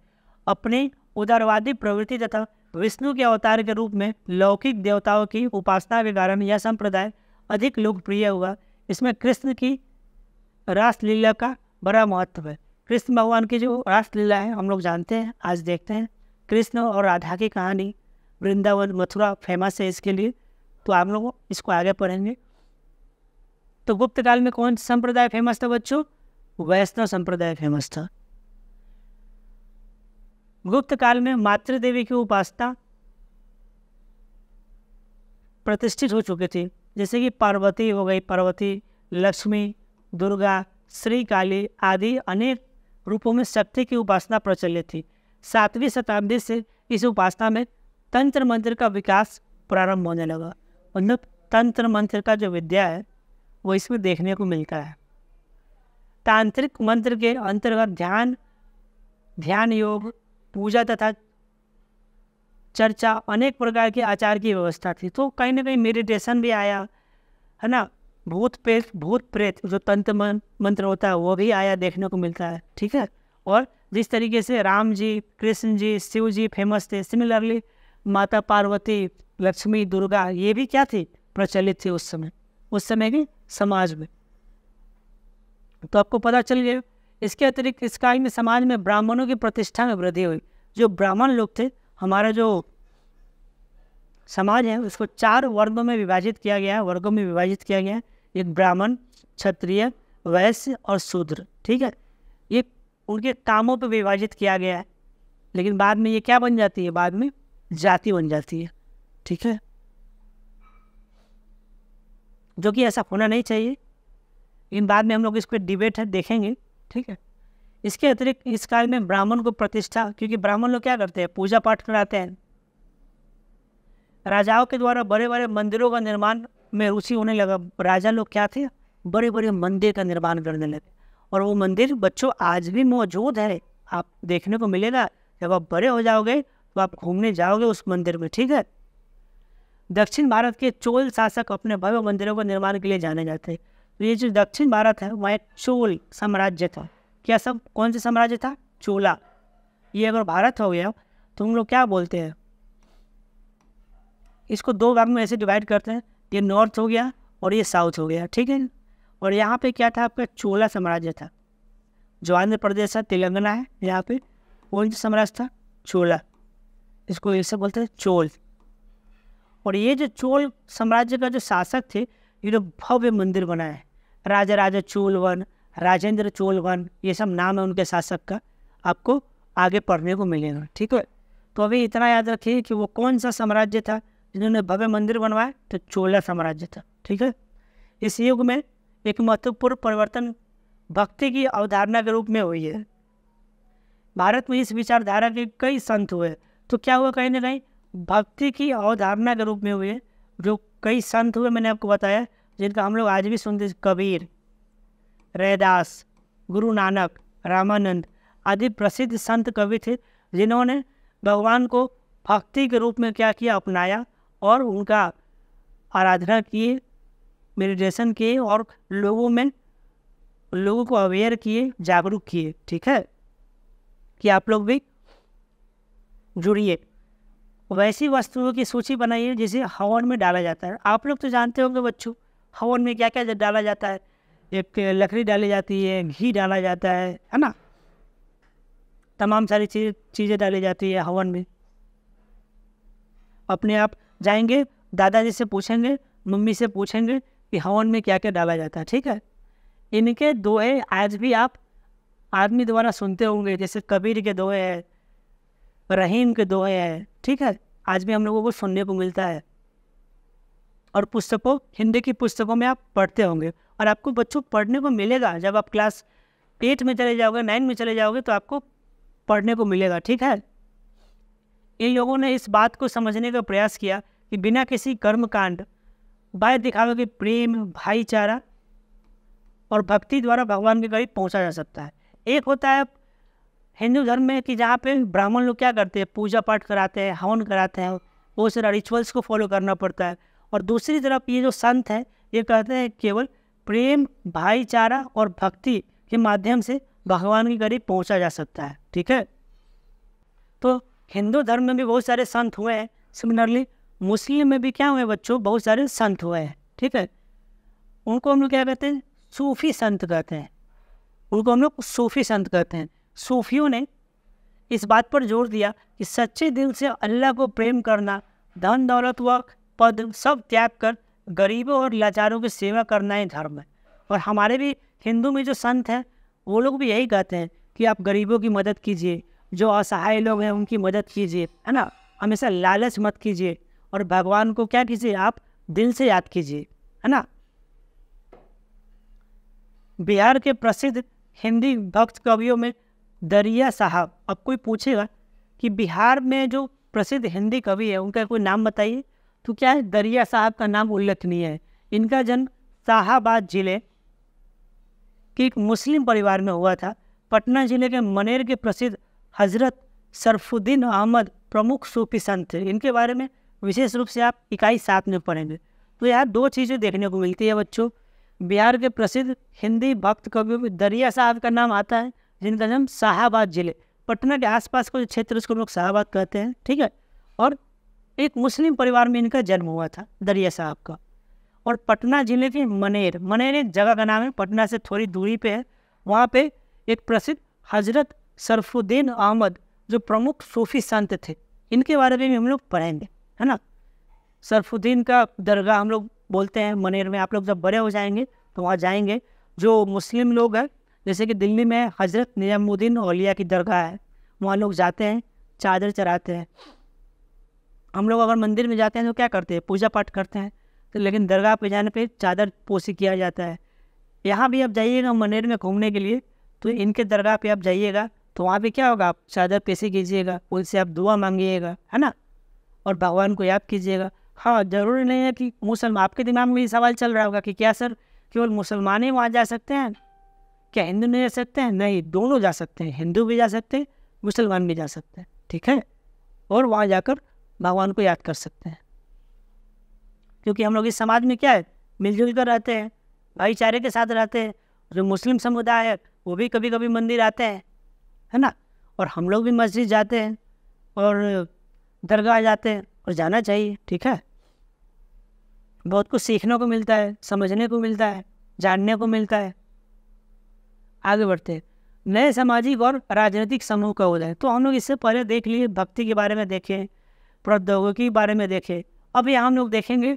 अपनी उदारवादी प्रवृत्ति तथा विष्णु के अवतार के रूप में लौकिक देवताओं की उपासना के कारण यह संप्रदाय अधिक लोकप्रिय हुआ। इसमें कृष्ण की रासलीला का बड़ा महत्व है। कृष्ण भगवान की जो रासलीला है हम लोग जानते हैं, आज देखते हैं। कृष्ण और राधा की कहानी, वृंदावन मथुरा फेमस है इसके लिए, तो आप लोग इसको आगे पढ़ेंगे। तो गुप्त काल में कौन संप्रदाय फेमस था बच्चों? वैष्णव संप्रदाय फेमस था। गुप्त काल में मातृ देवी की उपासना प्रतिष्ठित हो चुकी थी, जैसे कि पार्वती हो गई, पार्वती, लक्ष्मी, दुर्गा, श्री काली आदि अनेक रूपों में शक्ति की उपासना प्रचलित थी। 7वीं शताब्दी से इस उपासना में तंत्र मंत्र का विकास प्रारंभ होने लगा। मतलब तंत्र मंत्र का जो विद्या है वो इसमें देखने को मिलता है। तांत्रिक मंत्र के अंतर्गत ध्यान योग, पूजा तथा चर्चा, अनेक प्रकार के आचार की व्यवस्था थी। तो कहीं ना कहीं मेडिटेशन भी आया है ना, भूत प्रेत जो तंत्र मंत्र होता है वो भी आया, देखने को मिलता है। ठीक है, और जिस तरीके से राम जी, कृष्ण जी, शिव जी फेमस थे, सिमिलरली माता पार्वती, लक्ष्मी, दुर्गा ये भी क्या थी? प्रचलित थी उस समय के समाज में। तो आपको पता चल गया। इसके अतिरिक्त इस काल में समाज में ब्राह्मणों की प्रतिष्ठा में वृद्धि हुई। जो ब्राह्मण लोग थे, हमारा जो समाज है उसको 4 वर्गों में विभाजित किया गया है। एक ब्राह्मण, क्षत्रिय, वैश्य और शूद्र। ठीक है, ये उनके कामों पर विभाजित किया गया है, लेकिन बाद में ये क्या बन जाती है? बाद में जाति बन जाती है। ठीक है, जो कि ऐसा होना नहीं चाहिए, लेकिन बाद में हम लोग इस पर डिबेट है देखेंगे। ठीक है, इसके अतिरिक्त इस काल में ब्राह्मण को प्रतिष्ठा, क्योंकि ब्राह्मण लोग क्या करते हैं? पूजा पाठ कराते हैं। राजाओं के द्वारा बड़े बड़े मंदिरों का निर्माण में रुचि होने लगा। राजा लोग क्या थे? बड़े बड़े मंदिर का निर्माण करने लगे, और वो मंदिर बच्चों आज भी मौजूद है, आप देखने को मिलेगा। जब आप बड़े हो जाओगे तो आप घूमने जाओगे उस मंदिर में। ठीक है, दक्षिण भारत के चोल शासक अपने भव्य मंदिरों का निर्माण के लिए जाने जाते हैं। तो ये जो दक्षिण भारत है वहाँ एक चोल साम्राज्य था। क्या सब? कौन सा साम्राज्य था? चोला। ये अगर भारत हो गया तो हम लोग क्या बोलते हैं? इसको 2 भाग में ऐसे डिवाइड करते हैं, ये नॉर्थ हो गया और ये साउथ हो गया। ठीक है, और यहाँ पे क्या था? आपका चोला साम्राज्य था। जो आंध्र प्रदेश है, तेलंगाना है, यहाँ पे कौन सा साम्राज्य था? चोला। इसको ऐसे बोलते हैं चोल। और ये जो चोल साम्राज्य का जो शासक थे, ये जो भव्य मंदिर बनाए, राजा चोल वन, राजेंद्र चोल वन, ये सब नाम है उनके शासक का, आपको आगे पढ़ने को मिलेगा। ठीक है, तो अभी इतना याद रखिए कि वो कौन सा साम्राज्य था जिन्होंने भव्य मंदिर बनवाए? तो चोला साम्राज्य था। ठीक है, इस युग में एक महत्वपूर्ण परिवर्तन भक्ति की अवधारणा के रूप में हुई है। भारत में इस विचारधारा के कई संत हुए। तो क्या हुआ? कहीं ना कहीं भक्ति की अवधारणा के रूप में हुए जो कई संत हुए, मैंने आपको बताया, जिनका हम लोग आज भी सुनते हैं। कबीर, रैदास, गुरु नानक, रामानंद आदि प्रसिद्ध संत कवि थे, जिन्होंने भगवान को भक्ति के रूप में क्या किया? अपनाया, और उनका आराधना किए, मेडिटेशन किए, और लोगों को अवेयर किए, जागरूक किए। ठीक है, कि आप लोग भी जुड़िए। वैसी वस्तुओं की सूची बनाइए जिसे हवन में डाला जाता है। आप लोग तो जानते होंगे बच्चों, हवन में क्या क्या डाला जाता है। एक लकड़ी डाली जाती है, घी डाला जाता है ना, तमाम सारी चीज़ें डाली जाती है हवन में। अपने आप जाएंगे, दादाजी से पूछेंगे, मम्मी से पूछेंगे कि हवन में क्या क्या डाला जाता है। ठीक है, इनके दोहे आज भी आप आदमी द्वारा सुनते होंगे, जैसे कबीर के दोहे हैं, रहीम के दोहे हैं। ठीक है, आज भी हम लोगों को सुनने को मिलता है, और पुस्तकों, हिंदी की पुस्तकों में आप पढ़ते होंगे, और आपको बच्चों पढ़ने को मिलेगा। जब आप क्लास 8 में चले जाओगे, 9 में चले जाओगे, तो आपको पढ़ने को मिलेगा। ठीक है, इन लोगों ने इस बात को समझने का प्रयास किया कि बिना किसी कर्मकांड, बाय दिखावे के प्रेम, भाईचारा और भक्ति द्वारा भगवान के करीब पहुंचा जा सकता है। एक होता है हिंदू धर्म में कि जहाँ पे ब्राह्मण लोग क्या करते हैं? पूजा पाठ कराते हैं, हवन कराते हैं, बहुत सारा रिचुअल्स को फॉलो करना पड़ता है। और दूसरी तरफ ये जो संत है, ये कहते हैं केवल प्रेम, भाईचारा और भक्ति के माध्यम से भगवान के करीब पहुंचा जा सकता है। ठीक है, तो हिंदू धर्म में भी बहुत सारे संत हुए हैं। सिमिलरली मुस्लिम में भी क्या हुए बच्चों? बहुत सारे संत हुए हैं। ठीक है, उनको हम लोग क्या कहते हैं? सूफी संत कहते हैं। उनको हम लोग सूफी संत कहते हैं। सूफियों ने इस बात पर जोर दिया कि सच्चे दिल से अल्लाह को प्रेम करना, धन दौलत व पद सब त्याग कर गरीबों और लाचारों की सेवा करना ही धर्म है। और हमारे भी हिंदू में जो संत हैं वो लोग भी यही कहते हैं कि आप गरीबों की मदद कीजिए, जो असहाय लोग हैं उनकी मदद कीजिए, है ना। हमेशा लालच मत कीजिए और भगवान को क्या कीजिए, आप दिल से याद कीजिए, है ना। बिहार के प्रसिद्ध हिंदी भक्त कवियों में दरिया साहब। अब कोई पूछेगा कि बिहार में जो प्रसिद्ध हिंदी कवि है उनका कोई नाम बताइए, तो क्या है, दरिया साहब का नाम उल्लेखनीय है। इनका जन्म शाहाबाद जिले के एक मुस्लिम परिवार में हुआ था। पटना जिले के मनेर के प्रसिद्ध हजरत सरफुद्दीन अहमद प्रमुख सूफी संत थे। इनके बारे में विशेष रूप से आप इकाई 7 में पढ़ेंगे। तो यहाँ 2 चीज़ें देखने को मिलती है बच्चों। बिहार के प्रसिद्ध हिंदी भक्त कवियों में दरिया साहब का नाम आता है, जिनका जन्म शाहाबाद जिले, पटना के आसपास का जो क्षेत्र उसको लोग शाहाबाद कहते हैं, ठीक है। और एक मुस्लिम परिवार में इनका जन्म हुआ था दरिया साहब का। और पटना जिले के मनेर एक जगह का नाम है, पटना से थोड़ी दूरी पे है। वहाँ पे एक प्रसिद्ध हजरत सरफुद्दीन अहमद जो प्रमुख सूफी संत थे, इनके बारे में भी हम लोग पढ़ेंगे, है ना। सरफुद्दीन का दरगाह हम लोग बोलते हैं मनेर में। आप लोग जब बड़े हो जाएंगे तो वहाँ जाएंगे। जो मुस्लिम लोग हैं, जैसे कि दिल्ली में हजरत निजामुद्दीन औलिया की दरगाह है, वहाँ लोग जाते हैं, चादर चढ़ाते हैं। हम लोग अगर मंदिर में जाते हैं तो क्या करते हैं, पूजा पाठ करते हैं, तो लेकिन दरगाह पे जाने पे चादर पोशी किया जाता है। यहाँ भी आप जाइएगा मनेर में घूमने के लिए, तो इनके दरगाह पे आप जाइएगा तो वहाँ पे क्या होगा, आप चादर पेशी कीजिएगा, उनसे आप दुआ मांगिएगा, है ना, और भगवान को याद कीजिएगा। हाँ, ज़रूरी नहीं है कि मुसलमान, आपके दिमाग में ये सवाल चल रहा होगा कि क्या सर केवल मुसलमान ही वहाँ जा सकते हैं, क्या हिंदू नहीं जा सकते हैं? नहीं, दोनों जा सकते हैं, हिंदू भी जा सकते हैं, मुसलमान भी जा सकते हैं, ठीक है। और वहाँ जाकर भगवान को याद कर सकते हैं, क्योंकि हम लोग इस समाज में क्या है, मिलजुल कर रहते हैं, भाईचारे के साथ रहते हैं। जो मुस्लिम समुदाय है वो भी कभी कभी मंदिर आते हैं, है ना, और हम लोग भी मस्जिद जाते हैं और दरगाह जाते हैं, और जाना चाहिए, ठीक है। बहुत कुछ सीखने को मिलता है, समझने को मिलता है, जानने को मिलता है। आगे बढ़ते हैं। नए सामाजिक और राजनीतिक समूह का उदय। तो हम लोग इससे पहले देख लिए, भक्ति के बारे में देखें, प्रौद्योगिकी के बारे में देखें। अब यहाँ हम लोग देखेंगे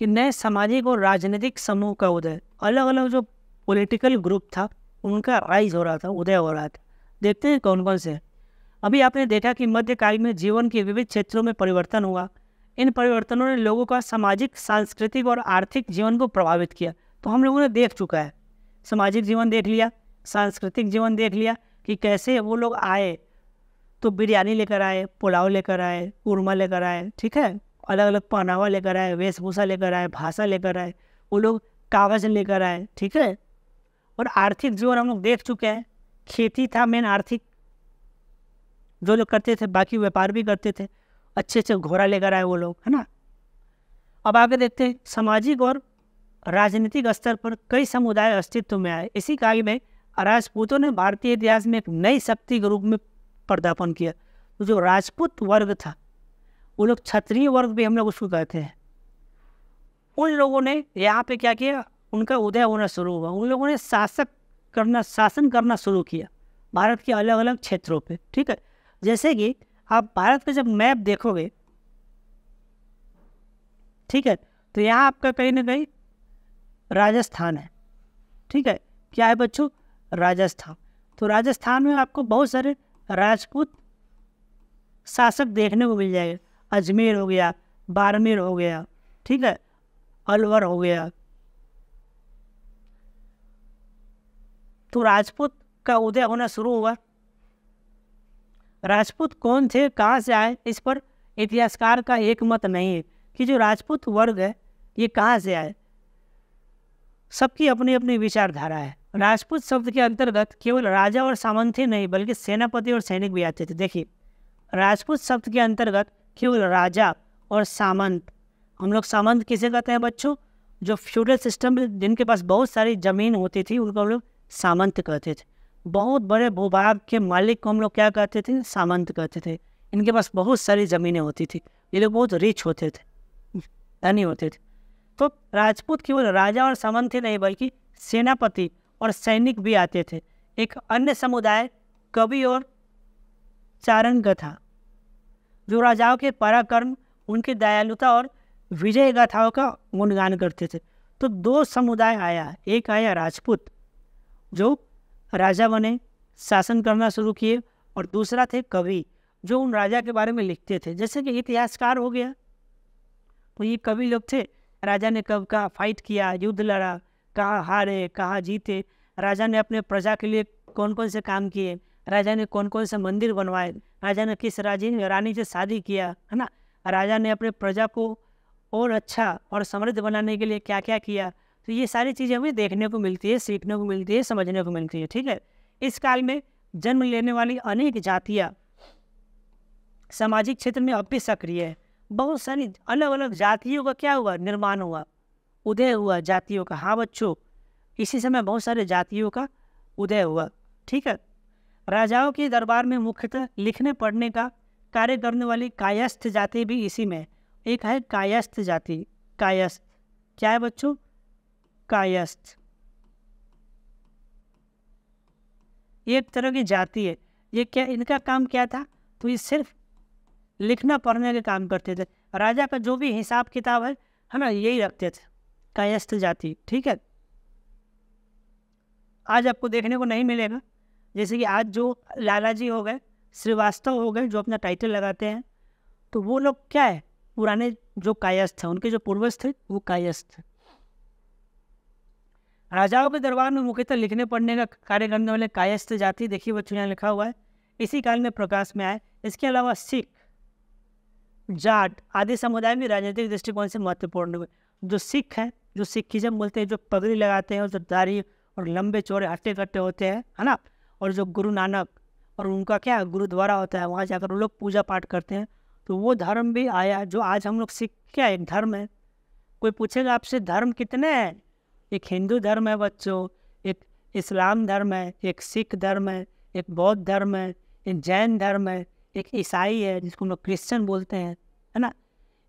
कि नए सामाजिक और राजनीतिक समूह का उदय। अलग अलग जो पॉलिटिकल ग्रुप था उनका राइज हो रहा था, उदय हो रहा था। देखते हैं कौन कौन से। अभी आपने देखा कि मध्यकाल में जीवन के विविध क्षेत्रों में परिवर्तन हुआ। इन परिवर्तनों ने लोगों का सामाजिक, सांस्कृतिक और आर्थिक जीवन को प्रभावित किया। तो हम लोगों ने देख चुका है, सामाजिक जीवन देख लिया, सांस्कृतिक जीवन देख लिया कि कैसे वो लोग आए, तो बिरयानी लेकर आए, पुलाव लेकर आए, कुरमा लेकर आए, ठीक है, अलग अलग पहनावा लेकर आए, वेशभूषा लेकर आए, भाषा लेकर आए, वो लोग कागज़ लेकर आए, ठीक है। और आर्थिक जीवन हम लोग देख चुके हैं, खेती था मेन आर्थिक जो लोग करते थे, बाकी व्यापार भी करते थे। अच्छे अच्छे घोड़ा लेकर आए वो लोग, है ना। अब आगे देखते हैं, सामाजिक और राजनीतिक स्तर पर कई समुदाय अस्तित्व में आए। इसी काल में राजपूतों ने भारतीय इतिहास में एक नई शक्ति के रूप में पदार्पण किया। तो जो राजपूत वर्ग था, वो लोग क्षत्रिय वर्ग भी हम लोग उसको कहते हैं, उन लोगों ने यहाँ पे क्या किया, उनका उदय होना शुरू हुआ। उन लोगों ने शासन करना शुरू किया भारत के अलग अलग क्षेत्रों पे, ठीक है। जैसे कि आप भारत का जब मैप देखोगे, ठीक है, तो यहाँ आपका कहीं ना कहीं राजस्थान है, ठीक है। क्या है बच्चों, राजस्थान। तो राजस्थान में आपको बहुत सारे राजपूत शासक देखने को मिल जाएंगे। अजमेर हो गया, बाड़मेर हो गया, ठीक है, अलवर हो गया। तो राजपूत का उदय होना शुरू हुआ। राजपूत कौन थे, कहाँ से आए, इस पर इतिहासकार का एक मत नहीं है कि जो राजपूत वर्ग है ये कहाँ से आए। सबकी अपनी अपनी विचारधारा है। राजपूत शब्द के अंतर्गत केवल राजा और सामंत ही नहीं बल्कि सेनापति और सैनिक भी आते थे। देखिए, राजपूत शब्द के अंतर्गत केवल राजा और सामंत, हम लोग सामंत किसे कहते हैं बच्चों, जो फ्यूडल सिस्टम में जिनके पास बहुत सारी ज़मीन होती थी उनको हम लोग सामंत कहते थे। बहुत बड़े भूभाग के मालिक को हम लोग क्या कहते थे, सामंत कहते थे। इनके पास बहुत सारी ज़मीनें होती थी, ये लोग बहुत रिच होते थे, धनी होते थे। तो राजपूत केवल राजा और सामंत ही नहीं बल्कि सेनापति और सैनिक भी आते थे। एक अन्य समुदाय कवि और चारण कथा, जो राजाओं के पराक्रम, उनकी दयालुता और विजय गाथाओं का गुणगान करते थे। तो दो समुदाय आया, एक आया राजपूत जो राजा बने, शासन करना शुरू किए, और दूसरा थे कवि जो उन राजा के बारे में लिखते थे। जैसे कि इतिहासकार हो गया, तो ये कवि लोग थे। राजा ने कब कहाँ फाइट किया, युद्ध लड़ा, कहाँ हारे कहाँ जीते, राजा ने अपने प्रजा के लिए कौन कौन से काम किए, राजा ने कौन कौन से मंदिर बनवाए, राजा ने किस रानी से शादी किया, है ना, राजा ने अपने प्रजा को और अच्छा और समृद्ध बनाने के लिए क्या क्या किया। तो ये सारी चीज़ें हमें देखने को मिलती है, सीखने को मिलती है, समझने को मिलती है। ठीक है, इस काल में जन्म लेने वाली अनेक जातियाँ सामाजिक क्षेत्र में अब भी सक्रिय है। बहुत सारी अलग अलग जातियों का क्या हुआ, निर्माण हुआ, उदय हुआ जातियों का। हाँ बच्चों, इसी समय बहुत सारे जातियों का उदय हुआ। ठीक है, राजाओं के दरबार में मुख्यतः लिखने पढ़ने का कार्य करने वाली कायस्थ जाति भी इसी में। एक है कायस्थ जाति। कायस्थ क्या है बच्चों? कायस्थ एक तरह की जाति है। ये क्या, इनका काम क्या था? तो ये सिर्फ लिखना पढ़ने के काम करते थे। राजा का जो भी हिसाब किताब है ना, यही रखते थे, कायस्थ जाति। ठीक है, आज आपको देखने को नहीं मिलेगा। जैसे कि आज जो लाला जी हो गए, श्रीवास्तव हो गए, जो अपना टाइटल लगाते हैं, तो वो लोग क्या है, पुराने जो कायस्थ थे, उनके जो पूर्वज थे वो कायस्थ थे। राजाओं के दरबार में मुख्यतः लिखने पढ़ने का कार्य करने वाले कायस्थ जाति, देखिए बच्चों यहाँ लिखा हुआ है, इसी काल में प्रकाश में आए। इसके अलावा सिख, जाट आदि समुदाय में राजनीतिक दृष्टिकोण से महत्वपूर्ण हुए। जो सिख हैं, जो सिखिज्म बोलते हैं, जो पगड़ी लगाते हैं और जो दाढ़ी और लंबे चौड़े हट्टे कट्टे होते हैं, है ना, और जो गुरु नानक और उनका क्या गुरुद्वारा होता है, वहाँ जाकर वो लोग पूजा पाठ करते हैं। तो वो धर्म भी आया जो आज हम लोग सिख, क्या एक धर्म है। कोई पूछेगा आपसे धर्म कितने हैं? एक हिंदू धर्म है बच्चों, एक इस्लाम धर्म है, एक सिख धर्म है, एक बौद्ध धर्म है, एक जैन धर्म है, एक ईसाई है जिसको हम लोग क्रिश्चियन बोलते हैं, है ना,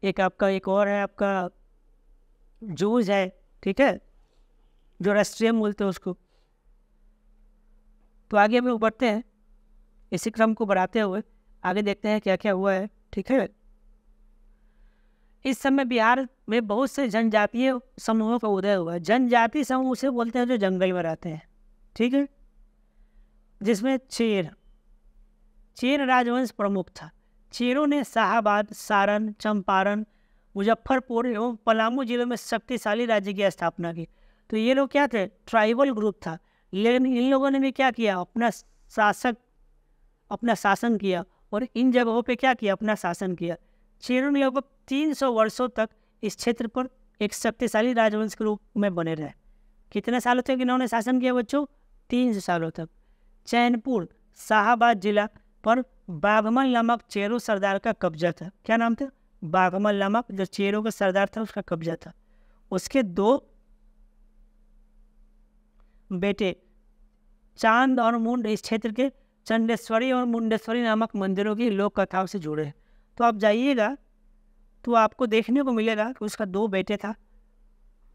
एक आपका एक और है आपका जूज है। ठीक है, जो राष्ट्रीय बोलते हैं उसको। तो आगे हम लोग बढ़ते हैं, इसी क्रम को बढ़ाते हुए आगे देखते हैं क्या क्या हुआ है। ठीक है, इस समय बिहार में बहुत से जनजातीय समूहों का उदय हुआ है। जनजाति समूह उसे बोलते हैं जो जंगल में रहते हैं। ठीक है, जिसमें चेर राजवंश प्रमुख था। चेरों ने शाहाबाद, सारण, चंपारण, मुजफ्फरपुर एवं पलामू जिलों में शक्तिशाली राज्य की स्थापना की। तो ये लोग क्या थे? ट्राइबल ग्रुप था, लेकिन इन लोगों ने भी क्या किया? अपना शासन किया, और इन जगहों पे क्या किया? अपना शासन किया। चेरों ने लगभग 300 वर्षों तक इस क्षेत्र पर एक शक्तिशाली राजवंश के रूप में बने रहे। कितने सालों तक इन्होंने शासन किया बच्चों? 300 सालों तक। चैनपुर, शाहाबाद जिला पर बाघमल नामक चेरो सरदार का कब्जा था। क्या नाम था? बाघमल नामक जो चेरो का सरदार था उसका कब्जा था। उसके 2 बेटे चांद और मुंड इस क्षेत्र के चंडेश्वरी और मुंडेश्वरी नामक मंदिरों की लोक कथाओं से जुड़े। तो आप जाइएगा तो आपको देखने को मिलेगा कि उसका 2 बेटे था,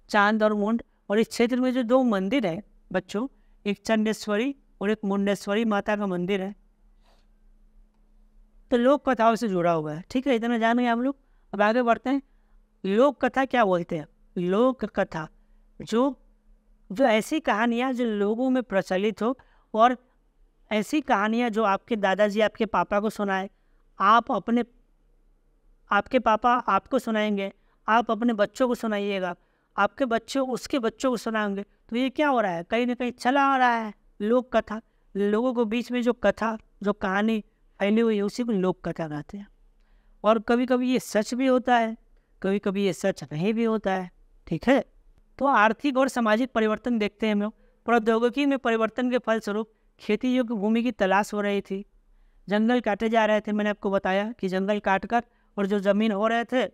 चांद और मुंड, और इस क्षेत्र में जो 2 मंदिर है बच्चों, एक चंडेश्वरी और एक मुंडेश्वरी माता का मंदिर है, तो लोक कथाओं से जुड़ा हुआ है। ठीक है, इतना जानेंगे हम लोग। अब आगे बढ़ते हैं। लोक कथा क्या बोलते हैं? लोक कथा जो ऐसी कहानियाँ जो लोगों में प्रचलित हो, और ऐसी कहानियाँ जो आपके दादाजी आपके पापा को सुनाए, आपके पापा आपको सुनाएंगे, आप अपने बच्चों को सुनाइएगा, आपके बच्चे उसके बच्चों को सुनाएंगे। तो ये क्या हो रहा है? कहीं ना कहीं चला आ रहा है लोक कथा। लोगों को बीच में जो कथा, जो कहानी फैली हुई है, उसी को लोक कथा कहते हैं। और कभी कभी ये सच भी होता है, कभी कभी ये सच नहीं भी होता है। ठीक है, तो आर्थिक और सामाजिक परिवर्तन देखते हैं हम लोग। प्रौद्योगिकी में परिवर्तन के फलस्वरूप खेती योग्य भूमि की तलाश हो रही थी। जंगल काटे जा रहे थे। मैंने आपको बताया कि जंगल काट कर और जो ज़मीन हो रहे थे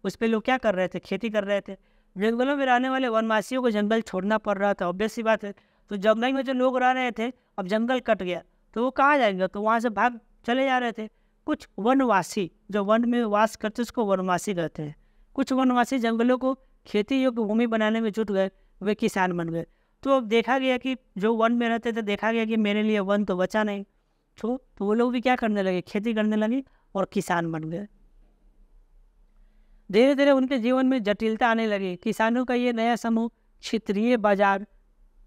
उस पर लोग क्या कर रहे थे? खेती कर रहे थे। जंगलों में रहने वाले वनवासियों को जंगल छोड़ना पड़ रहा था, ऑब्वियस सी बात है। तो जंगल में जो लोग रह रहे थे, अब जंगल कट गया तो वो कहाँ जाएंगे? तो वहाँ से भाग चले जा रहे थे। कुछ वनवासी जो वन में वास करते उसको वनवासी कहते हैं। कुछ वनवासी जंगलों को खेती योग्य भूमि बनाने में जुट गए, वे किसान बन गए। तो अब देखा गया कि जो वन में रहते थे, देखा गया कि मेरे लिए वन तो बचा नहीं, तो वो लोग भी क्या करने लगे, खेती करने लगे और किसान बन गए। धीरे धीरे उनके जीवन में जटिलता आने लगी। किसानों का ये नया समूह क्षेत्रीय बाजार,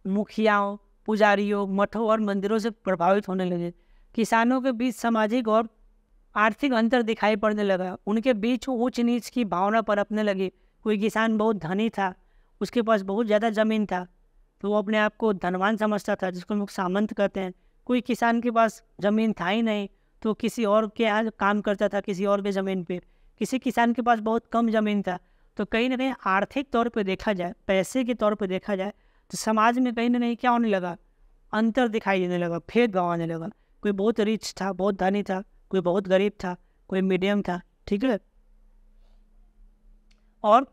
मुखियाओं, पुजारियों, मठों और मंदिरों से प्रभावित होने लगे। किसानों के बीच सामाजिक और आर्थिक अंतर दिखाई पड़ने लगा। उनके बीच ऊंच नीच की भावना पनपने लगी। कोई किसान बहुत धनी था, उसके पास बहुत ज़्यादा ज़मीन था, तो वो अपने आप को धनवान समझता था, जिसको लोग सामंत कहते हैं। कोई किसान के पास ज़मीन था ही नहीं, तो किसी और के यहाँ काम करता था, किसी और के ज़मीन पे। किसी किसान के पास बहुत कम ज़मीन था, तो कहीं ना कहीं आर्थिक तौर पे देखा जाए, पैसे के तौर पे देखा जाए, तो समाज में कहीं ना कहीं क्या होने लगा, अंतर दिखाई देने लगा, भेदभाव आने लगा। कोई बहुत रिच था, बहुत धनी था, कोई बहुत गरीब था, कोई मीडियम था, ठीक है। और